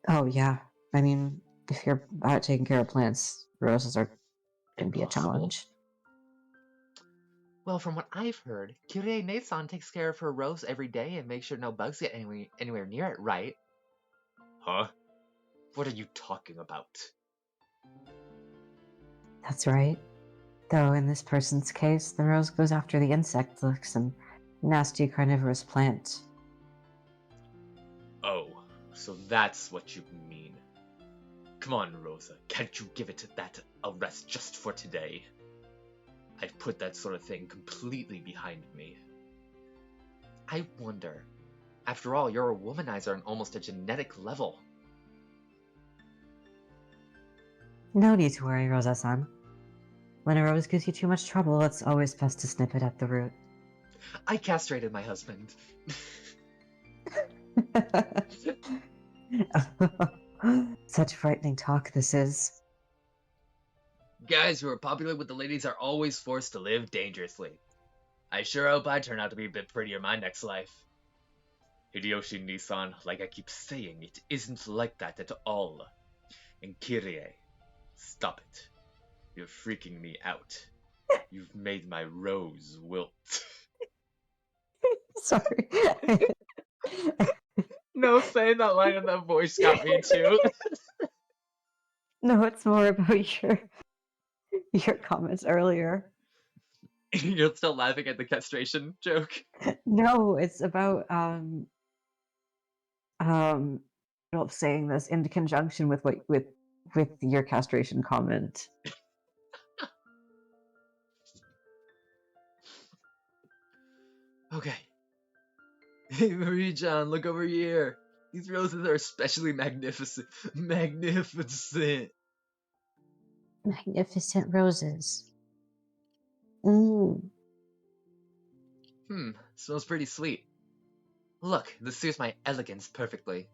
S2: Oh, yeah. I mean, if you're bad at taking care of plants, roses can be a challenge.
S1: Well, from what I've heard, Kirei-ne-san takes care of her rose every day and makes sure no bugs get anywhere near it, right? Huh? What are you talking about?
S2: That's right. Though in this person's case, the rose goes after the insect looks and nasty carnivorous plant.
S1: Oh, so that's what you mean. Come on, Rosa, can't you give it that a rest just for today? I've put that sort of thing completely behind me. I wonder, after all, you're a womanizer on almost a genetic level.
S2: No need to worry, Rosa-san. When a rose gives you too much trouble, it's always best to snip it at the root.
S1: I castrated my husband.
S2: Such frightening talk this is.
S1: Guys who are popular with the ladies are always forced to live dangerously. I sure hope I turn out to be a bit prettier my next life. Hideyoshi Nissan, like I keep saying, it isn't like that at all. And Kirie, stop it. You're freaking me out. You've made my rose wilt.
S2: Sorry.
S1: No, saying that line in that voice got me too.
S2: No, it's more about your comments earlier.
S1: You're still laughing at the castration joke?
S2: No, it's about saying this in conjunction with with your castration comment.
S1: Okay. Hey, Marie-chan, look over here. These roses are especially magnificent. Magnificent.
S2: Magnificent roses. Ooh.
S1: Smells pretty sweet. Look, this suits my elegance perfectly.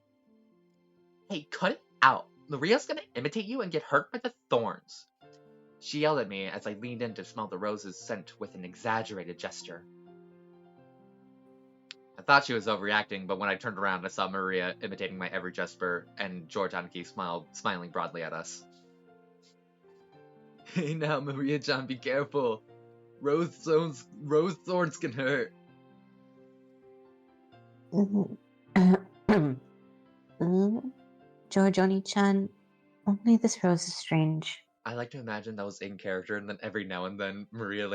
S1: Hey, cut it out. Maria's gonna imitate you and get hurt by the thorns. She yelled at me as I leaned in to smell the rose's scent with an exaggerated gesture. I thought she was overreacting, but when I turned around, I saw Maria imitating my every gesture, and George Anki smiling broadly at us. Hey now, Maria-chan, be careful. Rose thorns can hurt.
S2: George Oni-chan, only this rose is strange.
S1: I like to imagine that was in character, and then every now and then Maria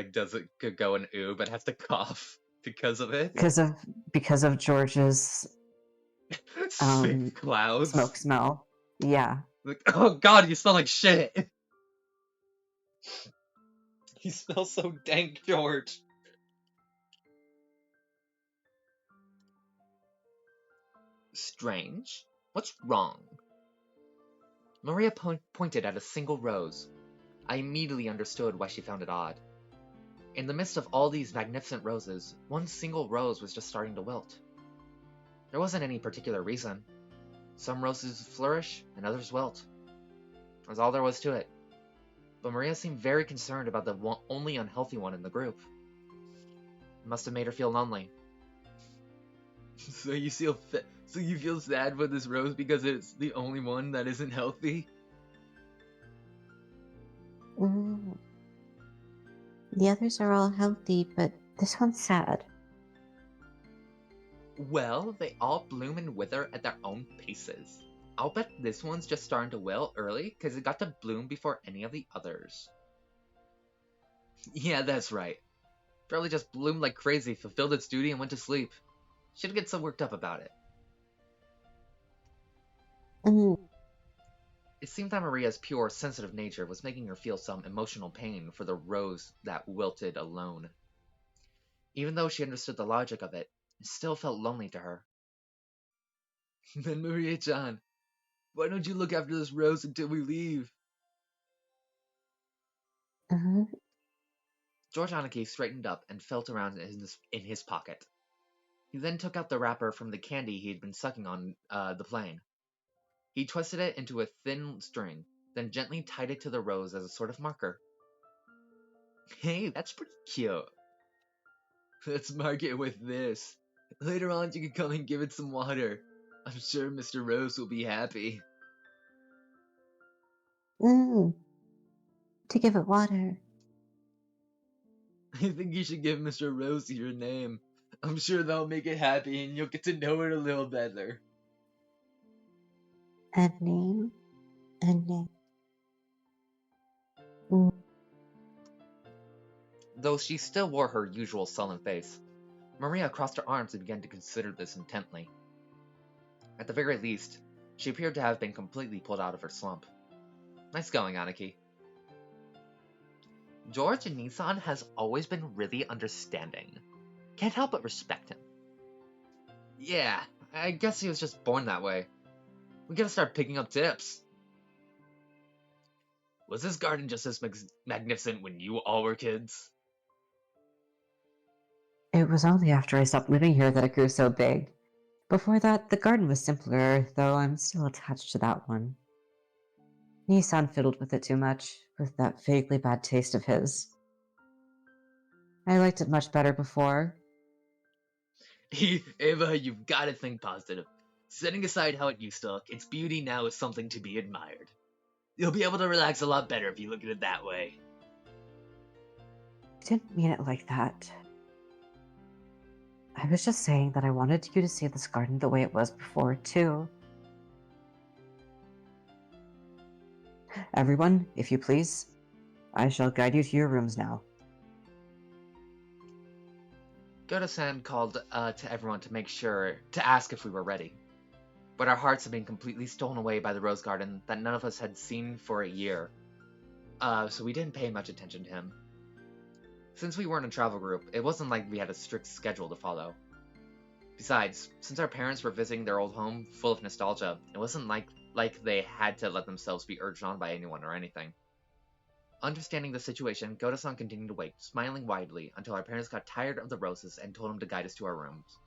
S1: could go an ooh, but has to cough because of it.
S2: Because of George's
S1: Sick clouds.
S2: smoke smell. Yeah.
S1: Like, oh god, you smell like shit. You smell so dank, George. Strange? What's wrong? Maria pointed at a single rose. I immediately understood why she found it odd. In the midst of all these magnificent roses, one single rose was just starting to wilt. There wasn't any particular reason. Some roses flourish, and others wilt. That's all there was to it. But Maria seemed very concerned about the only unhealthy one in the group. It must have made her feel lonely. So you feel sad for this rose because it's the only one that isn't healthy?
S2: The others are all healthy, but this one's sad.
S1: Well, they all bloom and wither at their own paces. I'll bet this one's just starting to wilt early because it got to bloom before any of the others. Yeah, that's right. Probably just bloomed like crazy, fulfilled its duty, and went to sleep. Shouldn't get so worked up about it. It seemed that Maria's pure, sensitive nature was making her feel some emotional pain for the rose that wilted alone. Even though she understood the logic of it, it still felt lonely to her. Then Maria-chan, why don't you look after this rose until we leave? George Anaki straightened up and felt around in his pocket. He then took out the wrapper from the candy he had been sucking on the plane. He twisted it into a thin string, then gently tied it to the rose as a sort of marker. Hey, that's pretty cute. Let's mark it with this. Later on, you can come and give it some water. I'm sure Mr. Rose will be happy.
S2: To give it water.
S1: I think you should give Mr. Rose your name. I'm sure that'll make it happy and you'll get to know it a little better.
S2: A name? A name.
S1: Though she still wore her usual sullen face, Maria crossed her arms and began to consider this intently. At the very least, she appeared to have been completely pulled out of her slump. Nice going, Aniki. George Nissan has always been really understanding. Can't help but respect him. Yeah, I guess he was just born that way. We gotta start picking up tips. Was this garden just as magnificent when you all were kids?
S2: It was only after I stopped living here that it grew so big. Before that, the garden was simpler, though I'm still attached to that one. Nissan fiddled with it too much, with that vaguely bad taste of his. I liked it much better before.
S1: Ava, you've gotta think positive. Setting aside how it used to look, its beauty now is something to be admired. You'll be able to relax a lot better if you look at it that way.
S2: I didn't mean it like that. I was just saying that I wanted you to see this garden the way it was before, too. Everyone, if you please, I shall guide you to your rooms now.
S1: Goda-san called to everyone to ask if we were ready. But our hearts had been completely stolen away by the rose garden that none of us had seen for a year. So we didn't pay much attention to him. Since we weren't a travel group, it wasn't like we had a strict schedule to follow. Besides, since our parents were visiting their old home full of nostalgia, it wasn't like they had to let themselves be urged on by anyone or anything. Understanding the situation, Goda-san continued to wait, smiling widely, until our parents got tired of the roses and told him to guide us to our rooms.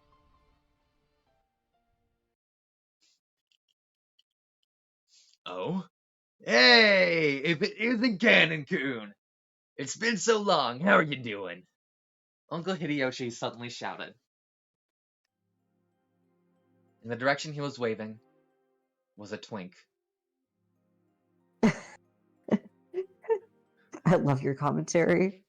S1: Oh? Hey! If it isn't Ganon-kun! It's been so long, how are you doing? Uncle Hideyoshi suddenly shouted. In the direction he was waving was a twink.
S2: I love your commentary.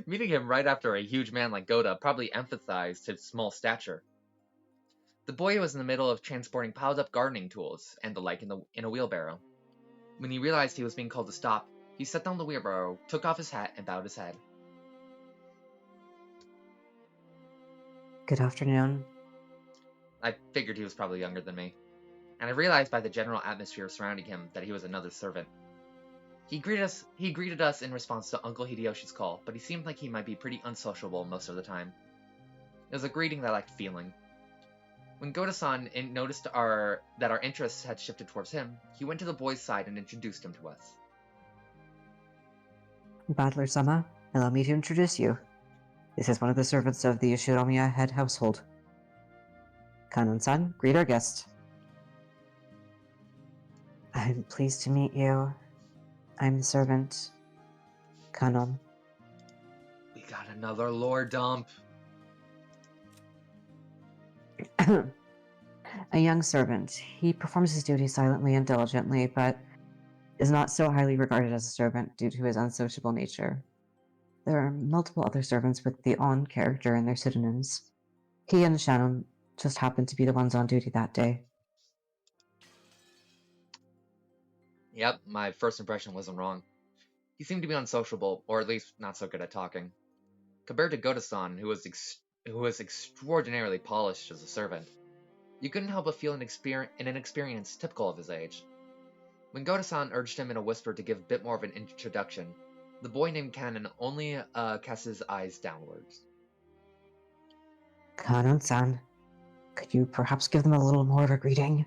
S1: meeting him right after a huge man like Goda probably emphasized his small stature. The boy was in the middle of transporting piled-up gardening tools and the like in a wheelbarrow. When he realized he was being called to stop, he set down the wheelbarrow, took off his hat, and bowed his head.
S2: Good afternoon.
S1: I figured he was probably younger than me, and I realized by the general atmosphere surrounding him that he was another servant. He greeted us in response to Uncle Hideyoshi's call, but he seemed like he might be pretty unsociable most of the time. It was a greeting that lacked feeling. When Goda-san noticed that our interests had shifted towards him, he went to the boy's side and introduced him to us.
S2: Battler-sama, allow me to introduce you. This is one of the servants of the Shiromiya head household. Kanon-san, greet our guest. I'm pleased to meet you. I'm the servant, Kanon.
S1: We got another lore dump.
S2: A young servant. He performs his duties silently and diligently, but is not so highly regarded as a servant due to his unsociable nature. There are multiple other servants with the on character in their pseudonyms. He and Shannon just happened to be the ones on duty that day.
S1: Yep, my first impression wasn't wrong. He seemed to be unsociable, or at least not so good at talking. Compared to Goda-san, who was extraordinarily polished as a servant, you couldn't help but feel an inexperience typical of his age. When Goda-san urged him in a whisper to give a bit more of an introduction, the boy named Kanon only cast his eyes downwards.
S2: Kanon-san, could you perhaps give them a little more of a greeting?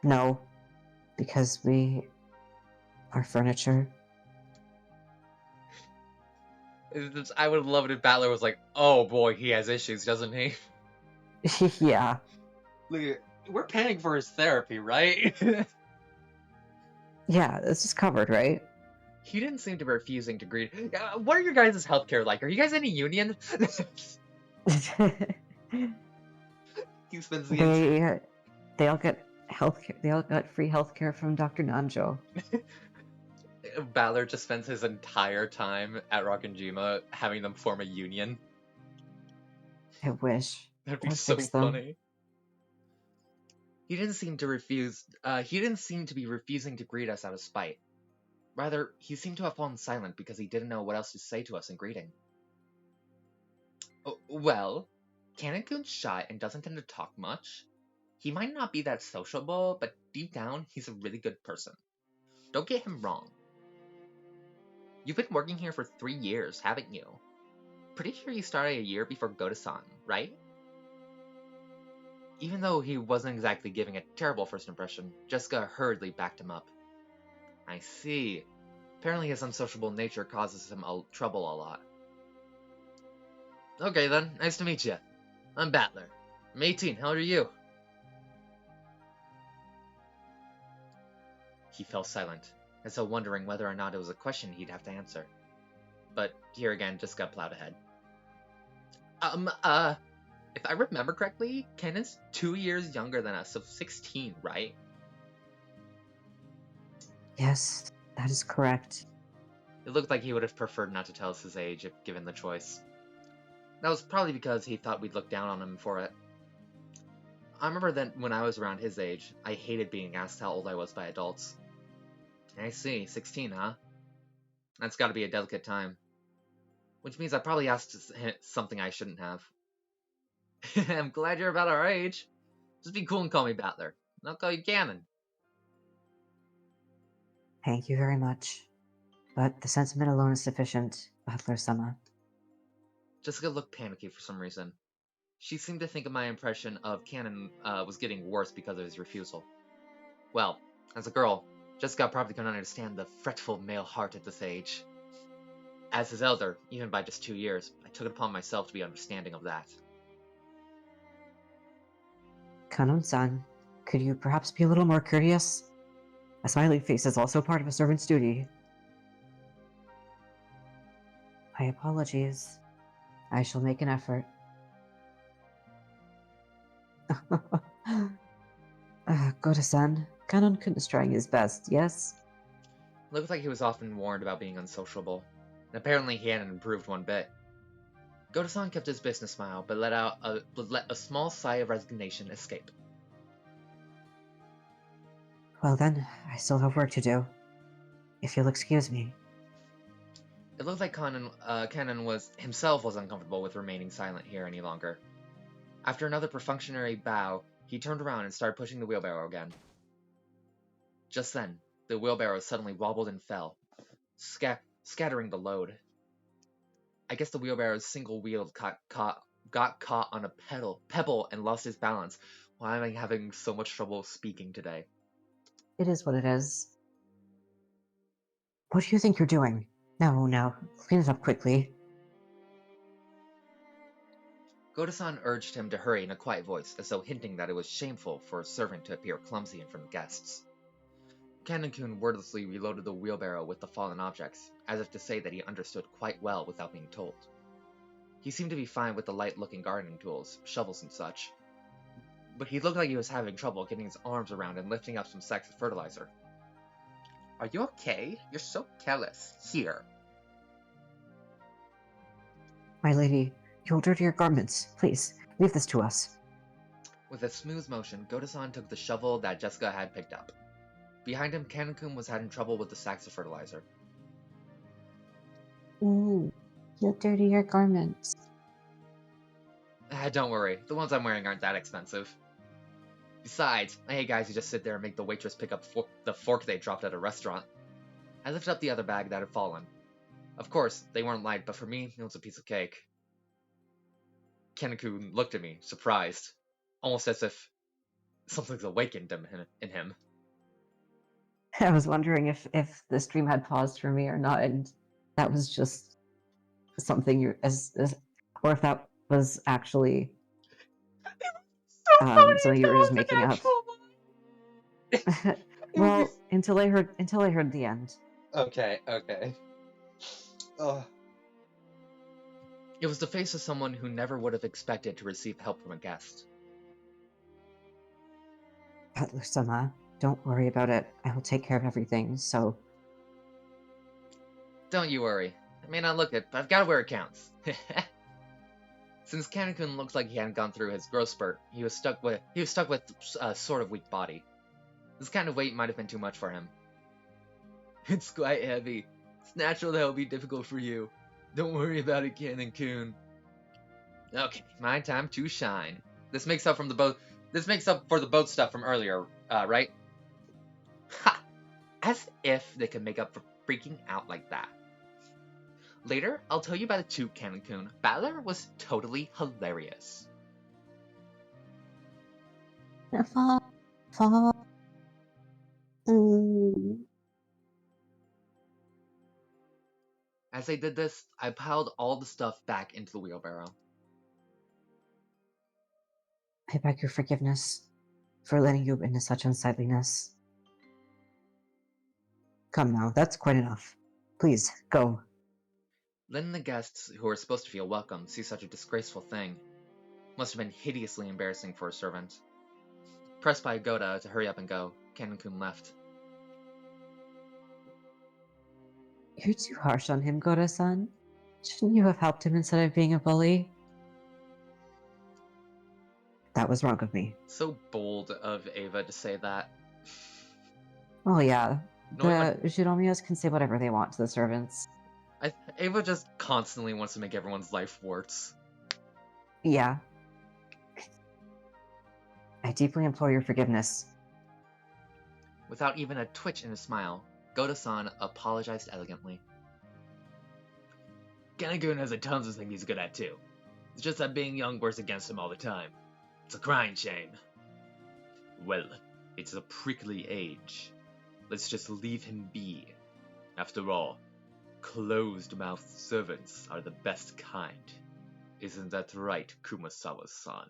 S2: No, because we are furniture.
S1: I would love it if Battler was like, oh boy, he has issues, doesn't he?
S2: Yeah.
S1: Look, we're paying for his therapy, right?
S2: Yeah, this is covered, right?
S1: He didn't seem to be refusing to greet. What are your guys' healthcare like? Are you guys any union? He spends the
S2: they all get healthcare. They all got free healthcare from Dr. Nanjo.
S1: Battler just spends his entire time at Rokkenjima having them form a union.
S2: I wish.
S1: That'd be
S2: Or
S1: so
S2: fix them.
S1: funny. He didn't seem to be refusing to greet us out of spite. Rather, he seemed to have fallen silent because he didn't know what else to say to us in greeting. Oh, well, Kanon-kun's shy and doesn't tend to talk much. He might not be that sociable, but deep down, he's a really good person. Don't get him wrong. You've been working here for 3 years, haven't you? Pretty sure you started a year before Goda-san, right? Even though he wasn't exactly giving a terrible first impression, Jessica hurriedly backed him up. I see. Apparently his unsociable nature causes him trouble a lot. Okay then, nice to meet you. I'm Battler. I'm 18, how old are you? He fell silent, as though wondering whether or not it was a question he'd have to answer. But here again, Jessica plowed ahead. If I remember correctly, Ken is 2 years younger than us, so 16, right?
S2: Yes, that is correct.
S1: It looked like he would have preferred not to tell us his age if given the choice. That was probably because he thought we'd look down on him for it. I remember that when I was around his age, I hated being asked how old I was by adults. I see, 16, huh? That's gotta be a delicate time. Which means I probably asked something I shouldn't have. I'm glad you're about our age. Just be cool and call me Battler. And I'll call you Ganon.
S2: Thank you very much. but the sentiment alone is sufficient, Butler-sama.
S1: Jessica looked panicky for some reason. She seemed to think my impression of Canon was getting worse because of his refusal. Well, as a girl, Jessica probably couldn't understand the fretful male heart at this age. As his elder, even by just 2 years, I took it upon myself to be understanding of that.
S2: Kanon-san, could you perhaps be a little more courteous? A smiley face is also part of a servant's duty. My apologies. I shall make an effort. Goda-san, Kanon couldn't strike his best, yes?
S1: It looked like he was often warned about being unsociable, and apparently he hadn't improved one bit. Goda-san kept his business smile, but let a small sigh of resignation escape.
S2: Well then, I still have work to do. If you'll excuse me.
S1: It looked like Canon was uncomfortable with remaining silent here any longer. After another perfunctory bow, he turned around and started pushing the wheelbarrow again. Just then, the wheelbarrow suddenly wobbled and fell, scattering the load. I guess the wheelbarrow's single wheel got caught on a pebble and lost his balance. Why am I having so much trouble speaking today?
S2: It is what it is. What do you think you're doing? No, clean it up quickly.
S1: Goda-san urged him to hurry in a quiet voice, as though hinting that it was shameful for a servant to appear clumsy in front of guests. Canon-kun wordlessly reloaded the wheelbarrow with the fallen objects, as if to say that he understood quite well without being told. He seemed to be fine with the light-looking gardening tools, shovels and such, but he looked like he was having trouble getting his arms around and lifting up some sacks of fertilizer. Are you okay? You're so careless. Here.
S2: My lady, you'll dirty your garments. Please, leave this to us.
S1: With a smooth motion, Goda-san took the shovel that Jessica had picked up. Behind him, Canon-kun was having trouble with the sacks of fertilizer.
S2: Ooh, you'll dirty your garments.
S1: Don't worry, the ones I'm wearing aren't that expensive. Besides, I hate guys who just sit there and make the waitress pick up the fork they dropped at a restaurant. I lifted up the other bag that had fallen. Of course, they weren't light, but for me, it was a piece of cake. Canon-kun looked at me, surprised, almost as if something's awakened in him.
S2: I was wondering if the stream had paused for me or not, and that was just something you or if that was actually something you were just making up. Well, until I heard the end.
S1: Okay. Ugh. It was the face of someone who never would have expected to receive help from a guest.
S2: Butler-sama, don't worry about it. I will take care of everything, so...
S1: Don't you worry. I may not look it, but I've got it where it counts. Since Canon-kun looked like he hadn't gone through his growth spurt, he was stuck with a sort of weak body. This kind of weight might have been too much for him. It's quite heavy. It's natural that it'll be difficult for you. Don't worry about it, Canon-kun. Okay, my time to shine. This makes up for the boat stuff from earlier, right? Ha! As if they could make up for freaking out like that. Later, I'll tell you about it too, Canon-kun. Battler was totally hilarious. As I did this, I piled all the stuff back into the wheelbarrow.
S2: I beg your forgiveness for letting you into such unsightliness. Come now, that's quite enough. Please, go.
S1: Letting the guests, who were supposed to feel welcome, see such a disgraceful thing must have been hideously embarrassing for a servant. Pressed by Goda to hurry up and go, Canon-kun left.
S2: You're too harsh on him, Goda-san. Shouldn't you have helped him instead of being a bully? That was wrong of me.
S1: So bold of Ava to say that.
S2: Oh yeah, the Shinomias can say whatever they want to the servants.
S1: Ava just constantly wants to make everyone's life worse.
S2: Yeah. I deeply implore your forgiveness.
S1: Without even a twitch in his smile, Goto-san apologized elegantly. Kanekun has a tons of things he's good at too. It's just that being young works against him all the time. It's a crying shame. Well, it's a prickly age. Let's just leave him be. After all, closed-mouthed servants are the best kind. Isn't that right, Kumasawa-san?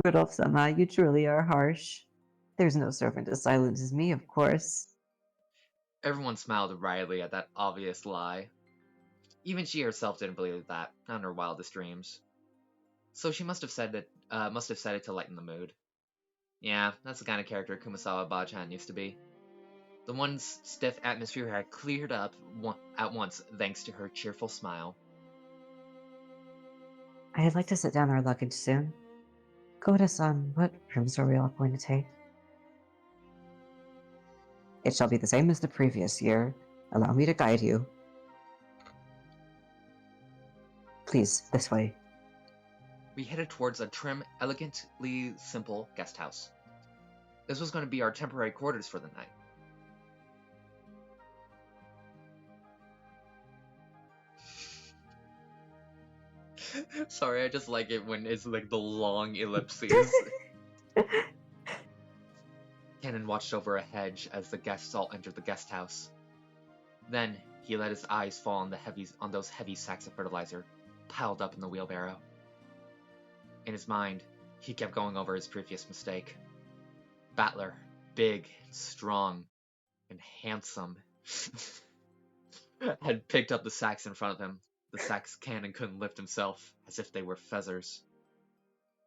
S2: Rudolph-sama, you truly are harsh. There's no servant as silent as me, of course.
S1: Everyone smiled wryly at that obvious lie. Even she herself didn't believe that, not in her wildest dreams. So she must have said it to lighten the mood. Yeah, that's the kind of character Kumasawa Bachan used to be. The once stiff atmosphere had cleared up at once thanks to her cheerful smile.
S2: I'd like to sit down our luggage soon. Goda-san, what rooms are we all going to take? It shall be the same as the previous year. Allow me to guide you. Please, this way.
S1: We headed towards a trim, elegantly simple guest house. This was going to be our temporary quarters for the night. Sorry, I just like it when it's like the long ellipses. Cannon watched over a hedge as the guests all entered the guest house. Then he let his eyes fall on those heavy sacks of fertilizer piled up in the wheelbarrow. In his mind, he kept going over his previous mistake. Battler, big, strong, and handsome, had picked up the sacks in front of him. The sacks Cannon couldn't lift himself, as if they were feathers.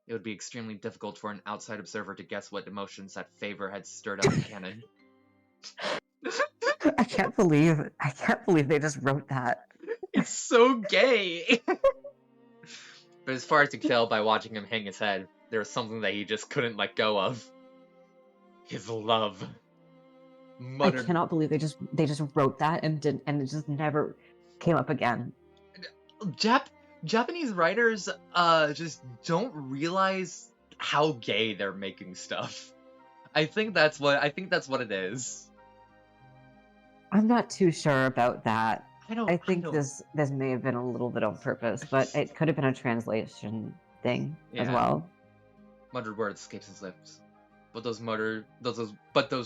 S1: It would be extremely difficult for an outside observer to guess what emotions that favor had stirred up in Cannon.
S2: I can't believe they just wrote that.
S1: It's so gay! But as far as you could tell by watching him hang his head, there was something that he just couldn't let go of. His love. Muttered.
S2: I cannot believe they just wrote that and it just never came up again.
S1: Japanese writers just don't realize how gay they're making stuff. I think that's what it is.
S2: I'm not too sure about that. I think
S1: don't...
S2: this may have been a little bit on purpose, but it could have been a translation thing as well.
S1: Muttered words escaped his lips, but those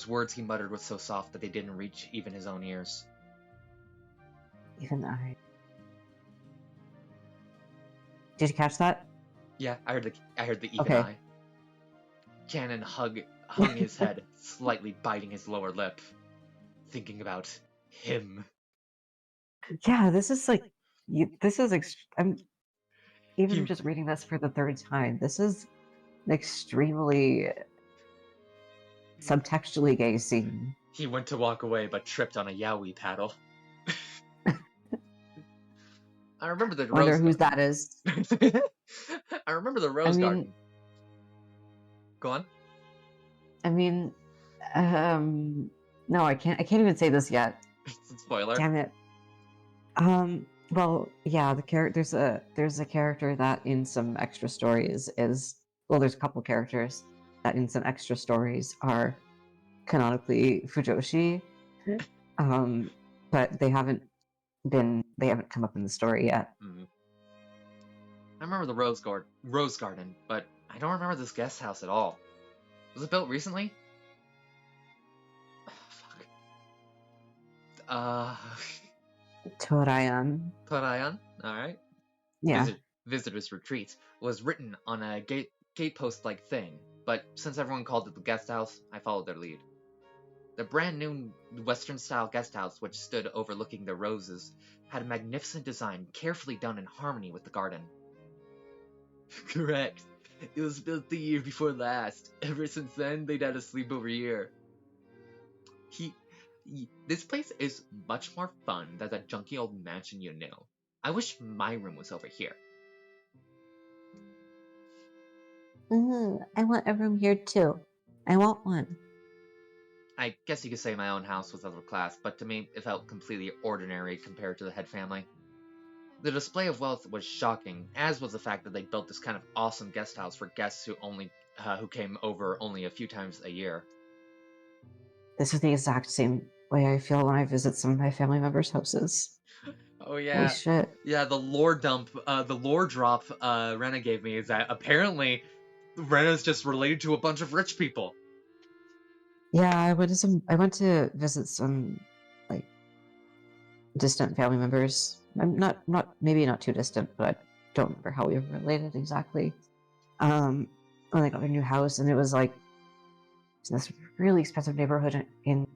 S1: words he muttered were so soft that they didn't reach even his own ears.
S2: Even I. Did you catch that?
S1: Yeah, I heard the even
S2: okay.
S1: I. Cannon hung his head, slightly biting his lower lip, thinking about him.
S2: Yeah, this is like, I'm even just reading this for the third time. This is an extremely subtextually gay scene.
S1: He went to walk away, but tripped on a yaoi paddle. I remember the
S2: rose. Wonder whose that is.
S1: I remember the rose garden. Go on.
S2: I mean, no, I can't even say this yet.
S1: Spoiler.
S2: Damn it. Well, yeah, there's a character that in some extra stories is, well, there's a couple characters that in some extra stories are canonically Fujoshi, but they haven't come up in the story yet.
S1: I remember the rose garden, but I don't remember this guest house at all. Was it built recently?
S2: Torayan.
S1: Alright.
S2: Yeah.
S1: Visitor's Retreat was written on a gatepost-like thing, but since everyone called it the guest house, I followed their lead. The brand new Western-style guest house, which stood overlooking the roses, had a magnificent design carefully done in harmony with the garden. Correct. It was built the year before last. Ever since then, they'd had a sleepover year. This place is much more fun than that junky old mansion you knew. I wish my room was over here.
S2: I want a room here too. I want one.
S1: I guess you could say my own house was upper class, but to me, it felt completely ordinary compared to the head family. The display of wealth was shocking, as was the fact that they built this kind of awesome guest house for guests who came over only a few times a year.
S2: This is the exact same way I feel when I visit some of my family members' houses.
S1: Oh
S2: Holy
S1: yeah.
S2: shit.
S1: Yeah, the lore dump, the lore drop Rena gave me is that apparently Rena's just related to a bunch of rich people.
S2: Yeah, I went to visit some like distant family members. I'm not maybe not too distant, but I don't remember how we were related exactly. When they got their new house, and it was like this really expensive neighborhood in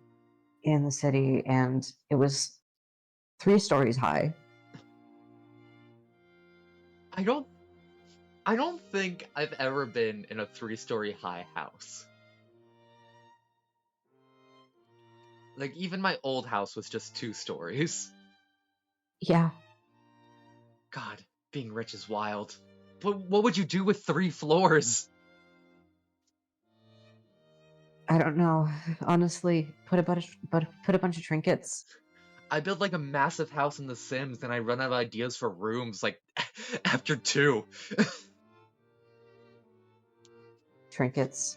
S2: the city, and it was 3 stories high.
S1: I don't I don't think I've ever been in a 3-story high house. Like even my old house was just 2 stories.
S2: Yeah,
S1: God, being rich is wild. But what would you do with 3 floors?
S2: I don't know. Honestly, put a bunch of trinkets.
S1: I build like a massive house in The Sims and I run out of ideas for rooms like after 2.
S2: Trinkets.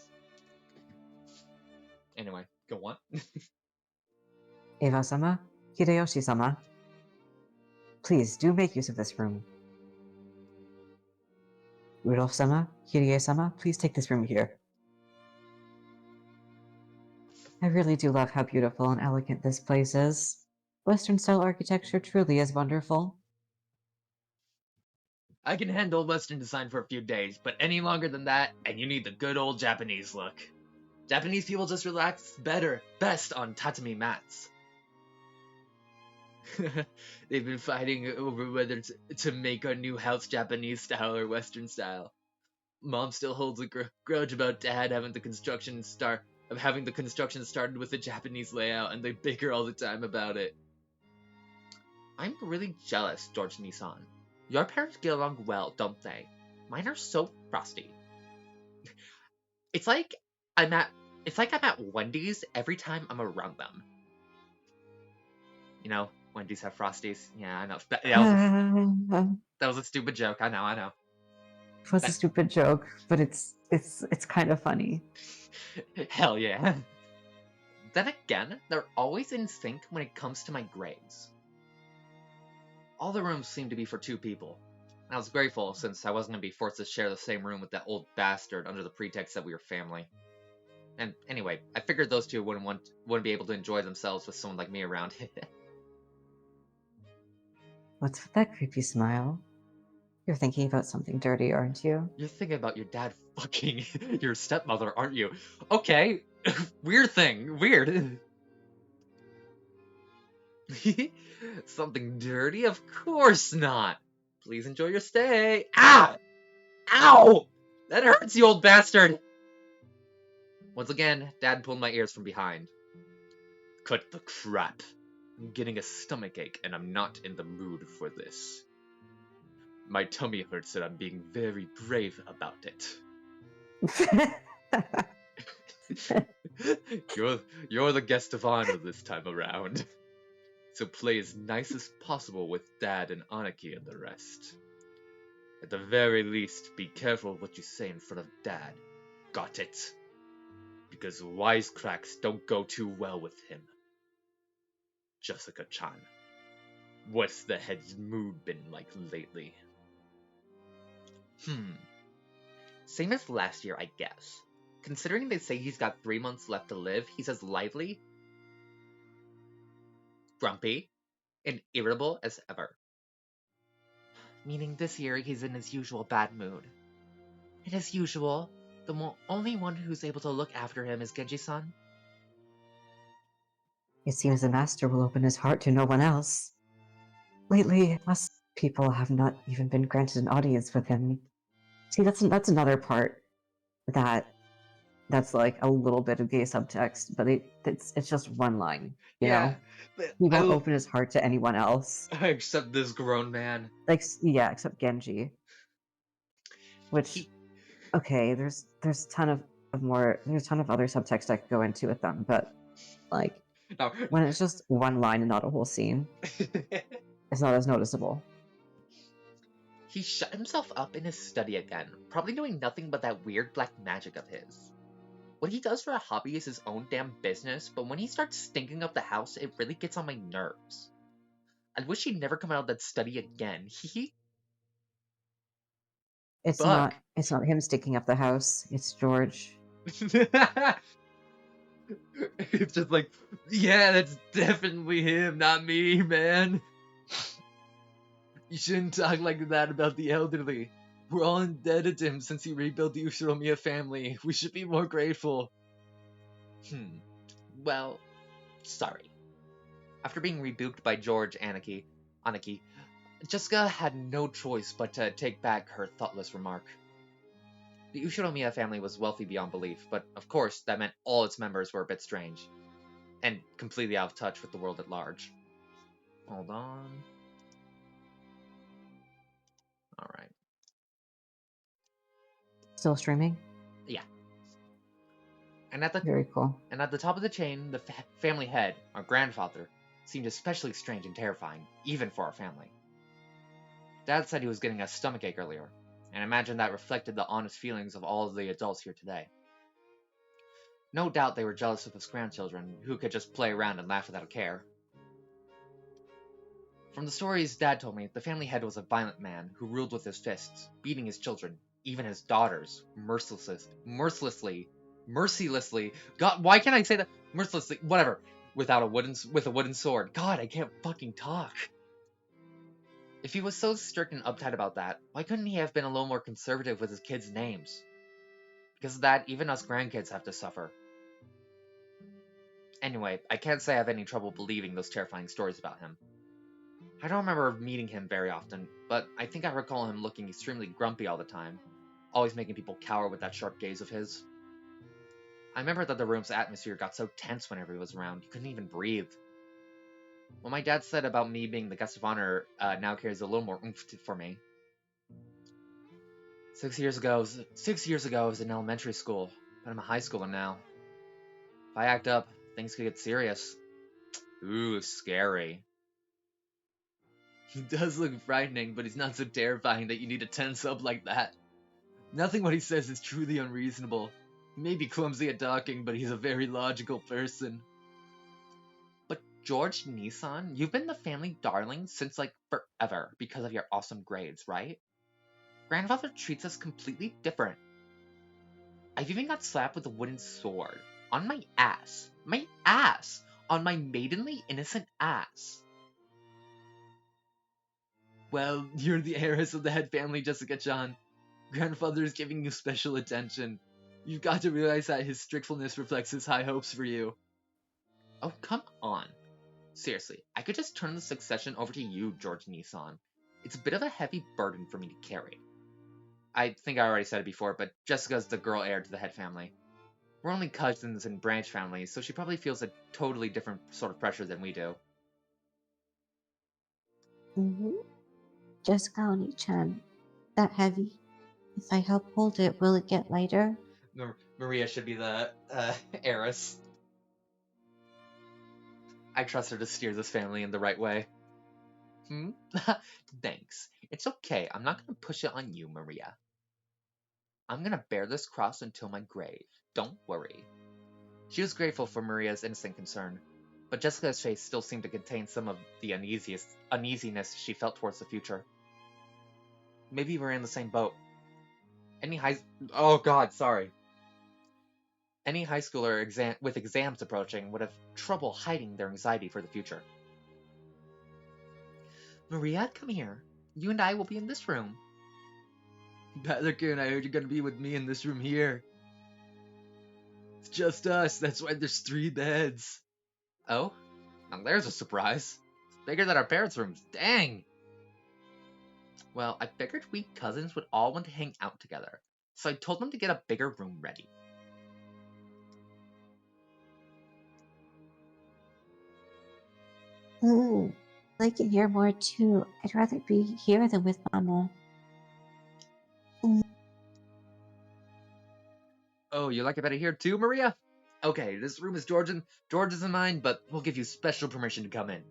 S1: Anyway, go on.
S2: Eva-sama, Hideyoshi-sama, please do make use of this room. Rudolph-sama, Hirie-sama, please take this room here. I really do love how beautiful and elegant this place is. Western-style architecture truly is wonderful.
S1: I can handle Western design for a few days, but any longer than that, and you need the good old Japanese look. Japanese people just relax best on tatami mats. They've been fighting over whether to make our new house Japanese style or Western style. Mom still holds a grudge about Dad having the construction started with a Japanese layout, and they bicker all the time about it. I'm really jealous, George Nissan. Your parents get along well, don't they? Mine are so frosty. It's like I'm at Wendy's every time I'm around them. You know, Wendy's have frosties. Yeah, I know. That was a stupid joke. I know.
S2: It was a stupid joke, but it's kind of funny.
S1: Hell yeah. Then again, they're always in sync when it comes to my grades. All the rooms seem to be for 2 people. I was grateful since I wasn't going to be forced to share the same room with that old bastard under the pretext that we were family. And anyway, I figured those 2 wouldn't be able to enjoy themselves with someone like me around.
S2: What's with that creepy smile? You're thinking about something dirty, aren't you?
S1: You're thinking about your dad fucking your stepmother, aren't you? Okay, weird thing, weird. Something dirty? Of course not. Please enjoy your stay. Ah! Ow! That hurts, you old bastard! Once again, Dad pulled my ears from behind. Cut the crap. I'm getting a stomachache and I'm not in the mood for this. My tummy hurts and I'm being very brave about it. You're the guest of honor this time around. So play as nice as possible with Dad and Anaki and the rest. At the very least, be careful of what you say in front of Dad. Got it? Because wisecracks don't go too well with him. Jessica-chan, what's the head's mood been like lately? Same as last year, I guess. Considering they say he's got 3 months left to live, he's as lively, grumpy, and irritable as ever. Meaning this year he's in his usual bad mood. And as usual, the only one who's able to look after him is Genji-san.
S2: It seems the master will open his heart to no one else. Lately, us people have not even been granted an audience with him. See, that's another part that's like a little bit of gay subtext, but it's just one line, you know? He won't open his heart to anyone else.
S1: Except this grown man.
S2: Like, yeah, except Genji. Which, okay, there's a ton of other subtext I could go into with them, but like,
S1: No.
S2: when it's just one line and not a whole scene, it's not as noticeable.
S1: He shut himself up in his study again, probably doing nothing but that weird black magic of his. What he does for a hobby is his own damn business, but when he starts stinking up the house, it really gets on my nerves. I wish he'd never come out of that study again.
S2: It's
S1: Fuck.
S2: not him sticking up the house. It's George.
S1: It's just like, yeah, that's definitely him, not me, man. You shouldn't talk like that about the elderly. We're all indebted to him since he rebuilt the Ushiromiya family. We should be more grateful. Well, sorry. After being rebuked by George Aniki, Jessica had no choice but to take back her thoughtless remark. The Ushiromiya family was wealthy beyond belief, but of course that meant all its members were a bit strange, and completely out of touch with the world at large. Hold on. Alright.
S2: Still streaming?
S1: Yeah. And at the
S2: Very cool.
S1: And at the top of the chain, the family head, our grandfather, seemed especially strange and terrifying, even for our family. Dad said he was getting a stomachache earlier, and I imagine that reflected the honest feelings of all of the adults here today. No doubt they were jealous of his grandchildren, who could just play around and laugh without a care. From the stories Dad told me, the family head was a violent man who ruled with his fists, beating his children, even his daughters, mercilessly. God, why can't I say that? Mercilessly, whatever. With a wooden sword. God, I can't fucking talk. If he was so strict and uptight about that, why couldn't he have been a little more conservative with his kids' names? Because of that, even us grandkids have to suffer. Anyway, I can't say I have any trouble believing those terrifying stories about him. I don't remember meeting him very often, but I think I recall him looking extremely grumpy all the time, always making people cower with that sharp gaze of his. I remember that the room's atmosphere got so tense whenever he was around, you couldn't even breathe. What my dad said about me being the guest of honor now carries a little more oomph for me. 6 years ago, I was in elementary school, but I'm a high schooler now. If I act up, things could get serious. Ooh, scary. He does look frightening, but he's not so terrifying that you need to tense up like that. Nothing what he says is truly unreasonable. He may be clumsy at talking, but he's a very logical person. But George Nissan, you've been the family darling since like forever because of your awesome grades, right? Grandfather treats us completely different. I've even got slapped with a wooden sword. On my ass. My ass! On my maidenly innocent ass. Well, you're the heiress of the head family, Jessica-chan. Grandfather is giving you special attention. You've got to realize that his strictfulness reflects his high hopes for you. Oh, come on. Seriously, I could just turn the succession over to you, George Nissan. It's a bit of a heavy burden for me to carry. I think I already said it before, but Jessica's the girl heir to the head family. We're only cousins in branch families, so she probably feels a totally different sort of pressure than we do.
S2: Jessica Oni-chan. That heavy? If I help hold it, will it get lighter?
S1: Maria should be the heiress. I trust her to steer this family in the right way. Thanks. It's okay. I'm not gonna push it on you, Maria. I'm gonna bear this cross until my grave. Don't worry. She was grateful for Maria's innocent concern, but Jessica's face still seemed to contain some of the uneasiness she felt towards the future. Maybe we're in the same boat. Any high schooler with exams approaching would have trouble hiding their anxiety for the future. Maria, come here. You and I will be in this room. Butlerkun, I heard you're gonna be with me in this room here. It's just us, that's why there's 3 beds. Oh? Now there's a surprise. It's bigger than our parents' rooms, dang! Well, I figured we cousins would all want to hang out together, so I told them to get a bigger room ready.
S2: Ooh, I can hear more too. I'd rather be here than with Mama.
S1: Oh, you like it better here too, Maria? Okay, this room is George's and mine, but we'll give you special permission to come in.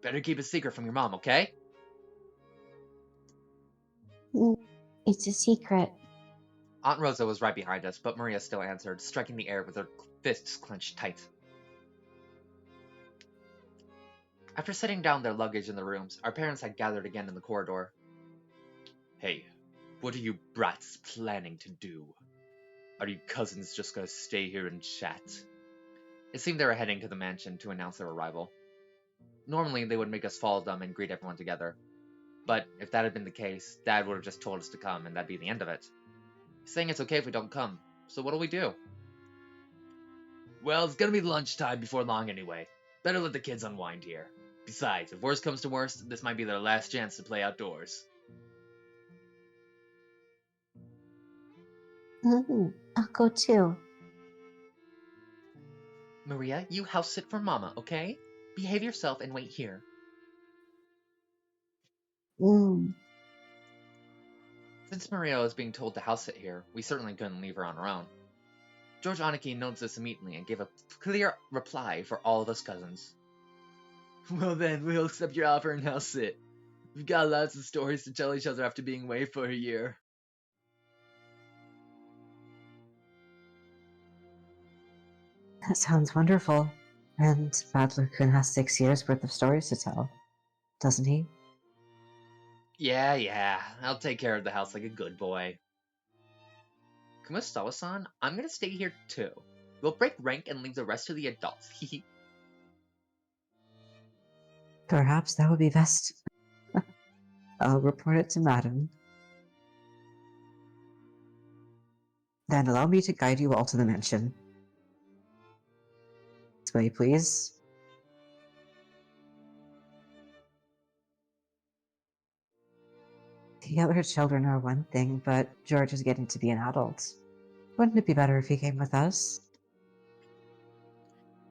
S1: Better keep it secret from your mom, okay?
S2: It's a secret.
S1: Aunt Rosa was right behind us, but Maria still answered, striking the air with her fists clenched tight. After setting down their luggage in the rooms, our parents had gathered again in the corridor. Hey, what are you brats planning to do? Are you cousins just gonna stay here and chat? It seemed they were heading to the mansion to announce their arrival. Normally, they would make us follow them and greet everyone together. But if that had been the case, Dad would have just told us to come and that'd be the end of it. He's saying it's okay if we don't come, so what'll we do? Well, it's gonna be lunchtime before long anyway. Better let the kids unwind here. Besides, if worst comes to worst, this might be their last chance to play outdoors.
S2: I'll go too.
S1: Maria, you house sit for Mama, okay? Behave yourself and wait here.
S2: Mm.
S1: Since Maria was being told to house sit here, we certainly couldn't leave her on her own. George Aniki noticed this immediately and gave a clear reply for all of us cousins. Well then, we'll accept your offer and house sit. We've got lots of stories to tell each other after being away for a year.
S2: That sounds wonderful. And Badler-kun has 6 years worth of stories to tell, doesn't he?
S1: Yeah, I'll take care of the house like a good boy. Kumasawa-san, I'm gonna stay here too. We'll break rank and leave the rest to the adults, hehe.
S2: Perhaps that would be best. I'll report it to Madam. Then allow me to guide you all to the mansion. This way, please. The other children are one thing, but George is getting to be an adult. Wouldn't it be better if he came with us?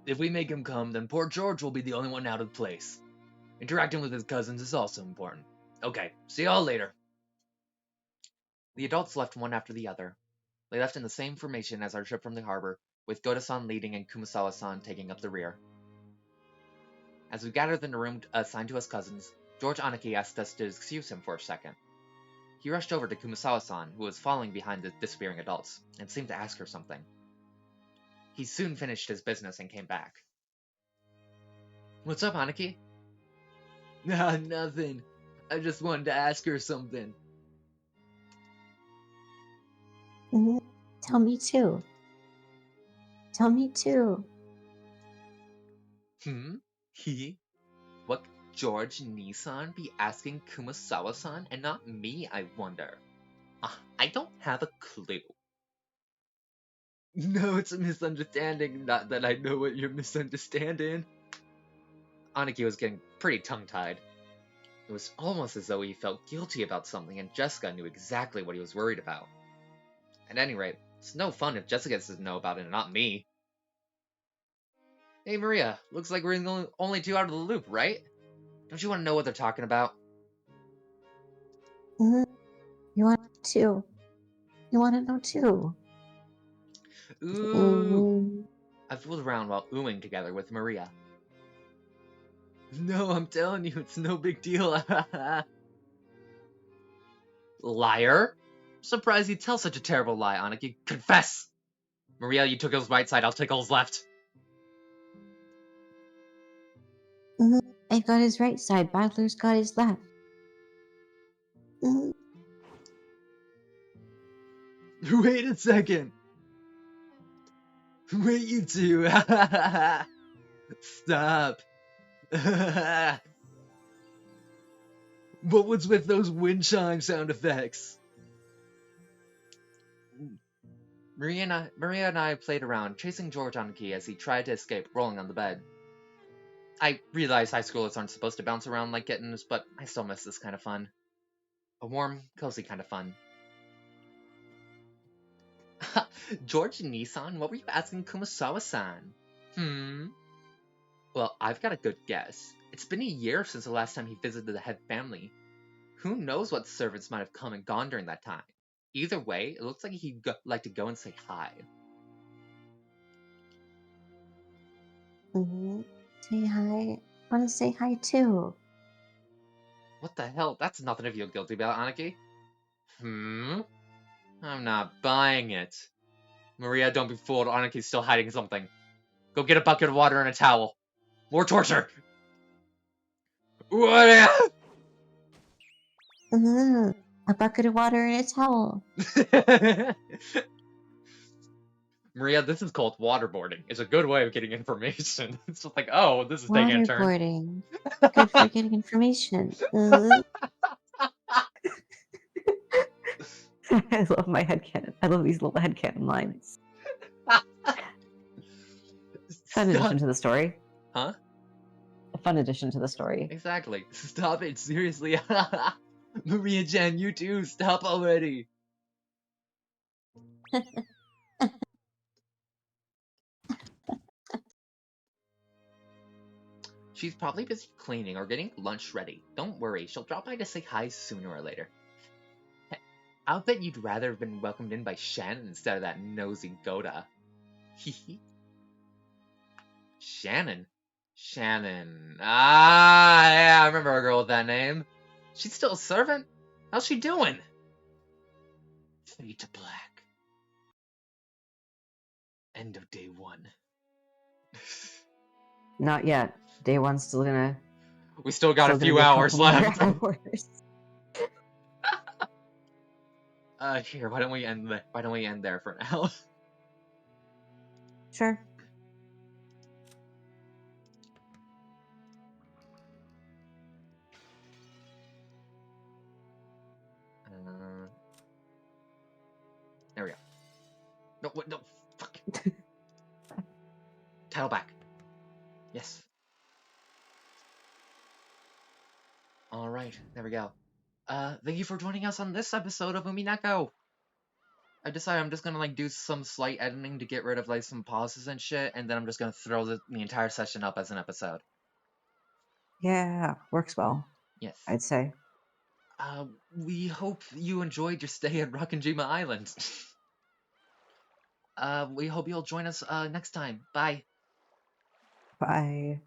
S1: If we make him come, then poor George will be the only one out of place. Interacting with his cousins is also important. Okay, see y'all later. The adults left one after the other. They left in the same formation as our ship from the harbor, with Goda-san leading and Kumasawa-san taking up the rear. As we gathered in the room assigned to us cousins, George Aniki asked us to excuse him for a second. He rushed over to Kumasawa-san, who was following behind the disappearing adults, and seemed to ask her something. He soon finished his business and came back. What's up, Aniki? Nah, nothing. I just wanted to ask her something.
S2: Tell me too. Tell me too.
S1: He? What could George Nissan be asking Kumasawa-san and not me, I wonder? I don't have a clue. No, it's a misunderstanding, not that I know what you're misunderstanding. Aniki was getting pretty tongue-tied. It was almost as though he felt guilty about something and Jessica knew exactly what he was worried about. At any rate, it's no fun if Jessica doesn't know about it and not me. Hey Maria, looks like we're the only two out of the loop, right? Don't you want to know what they're talking about?
S2: You want to? You want to know too?
S1: Ooh! I fooled around while oohing together with Maria. No, I'm telling you, it's no big deal. Liar! Surprised you tell such a terrible lie, Aniki. Confess! Maria, you took his right side, I'll take his left.
S2: I got his right side, Badler's got his left.
S1: Wait a second! Wait, you two! Stop! What was with those wind chime sound effects? Maria and I played around, chasing George Aniki as he tried to escape, rolling on the bed. I realize high schoolers aren't supposed to bounce around like kittens, but I still miss this kind of fun. A warm, cozy kind of fun. George Nissan, what were you asking Kumasawa-san? Well, I've got a good guess. It's been a year since the last time he visited the head family. Who knows what servants might have come and gone during that time. Either way, it looks like he'd like to go and say hi.
S2: Say hi. I want to say hi too.
S1: What the hell? That's nothing to feel guilty about, Aniki. I'm not buying it. Maria, don't be fooled. Anaki's still hiding something. Go get a bucket of water and a towel. More torture! What?
S2: A bucket of water and a towel.
S1: Maria, this is called waterboarding. It's a good way of getting information. It's just like, oh, this is taking a turn.
S2: Waterboarding. Good for getting information. I love my headcanon. I love these little headcanon lines. Fun addition to the story.
S1: Huh?
S2: A fun addition to the story.
S1: Exactly. Stop it, seriously. Maria-chan, you too. Stop already. She's probably busy cleaning or getting lunch ready. Don't worry, she'll drop by to say hi sooner or later. I'll bet you'd rather have been welcomed in by Shannon instead of that nosy Goda. Hehe. Shannon? Shannon. Ah, yeah, I remember a girl with that name. She's still a servant? How's she doing? Fade to black. End of day 1.
S2: Not yet. Day 1's still gonna...
S1: We still got a few
S2: be
S1: hours
S2: couple more
S1: left.
S2: hours.
S1: Here, why don't we end there for now?
S2: Sure.
S1: There we go. No, what, no, fuck. Title back. Yes. Alright, there we go. Thank you for joining us on this episode of Umineko. I decided I'm just gonna, like, do some slight editing to get rid of, like, some pauses and shit, and then I'm just gonna throw the entire session up as an episode.
S2: Yeah, works well.
S1: Yes.
S2: I'd say.
S1: We hope you enjoyed your stay at Rokkenjima Island. We hope you'll join us, next time. Bye.
S2: Bye.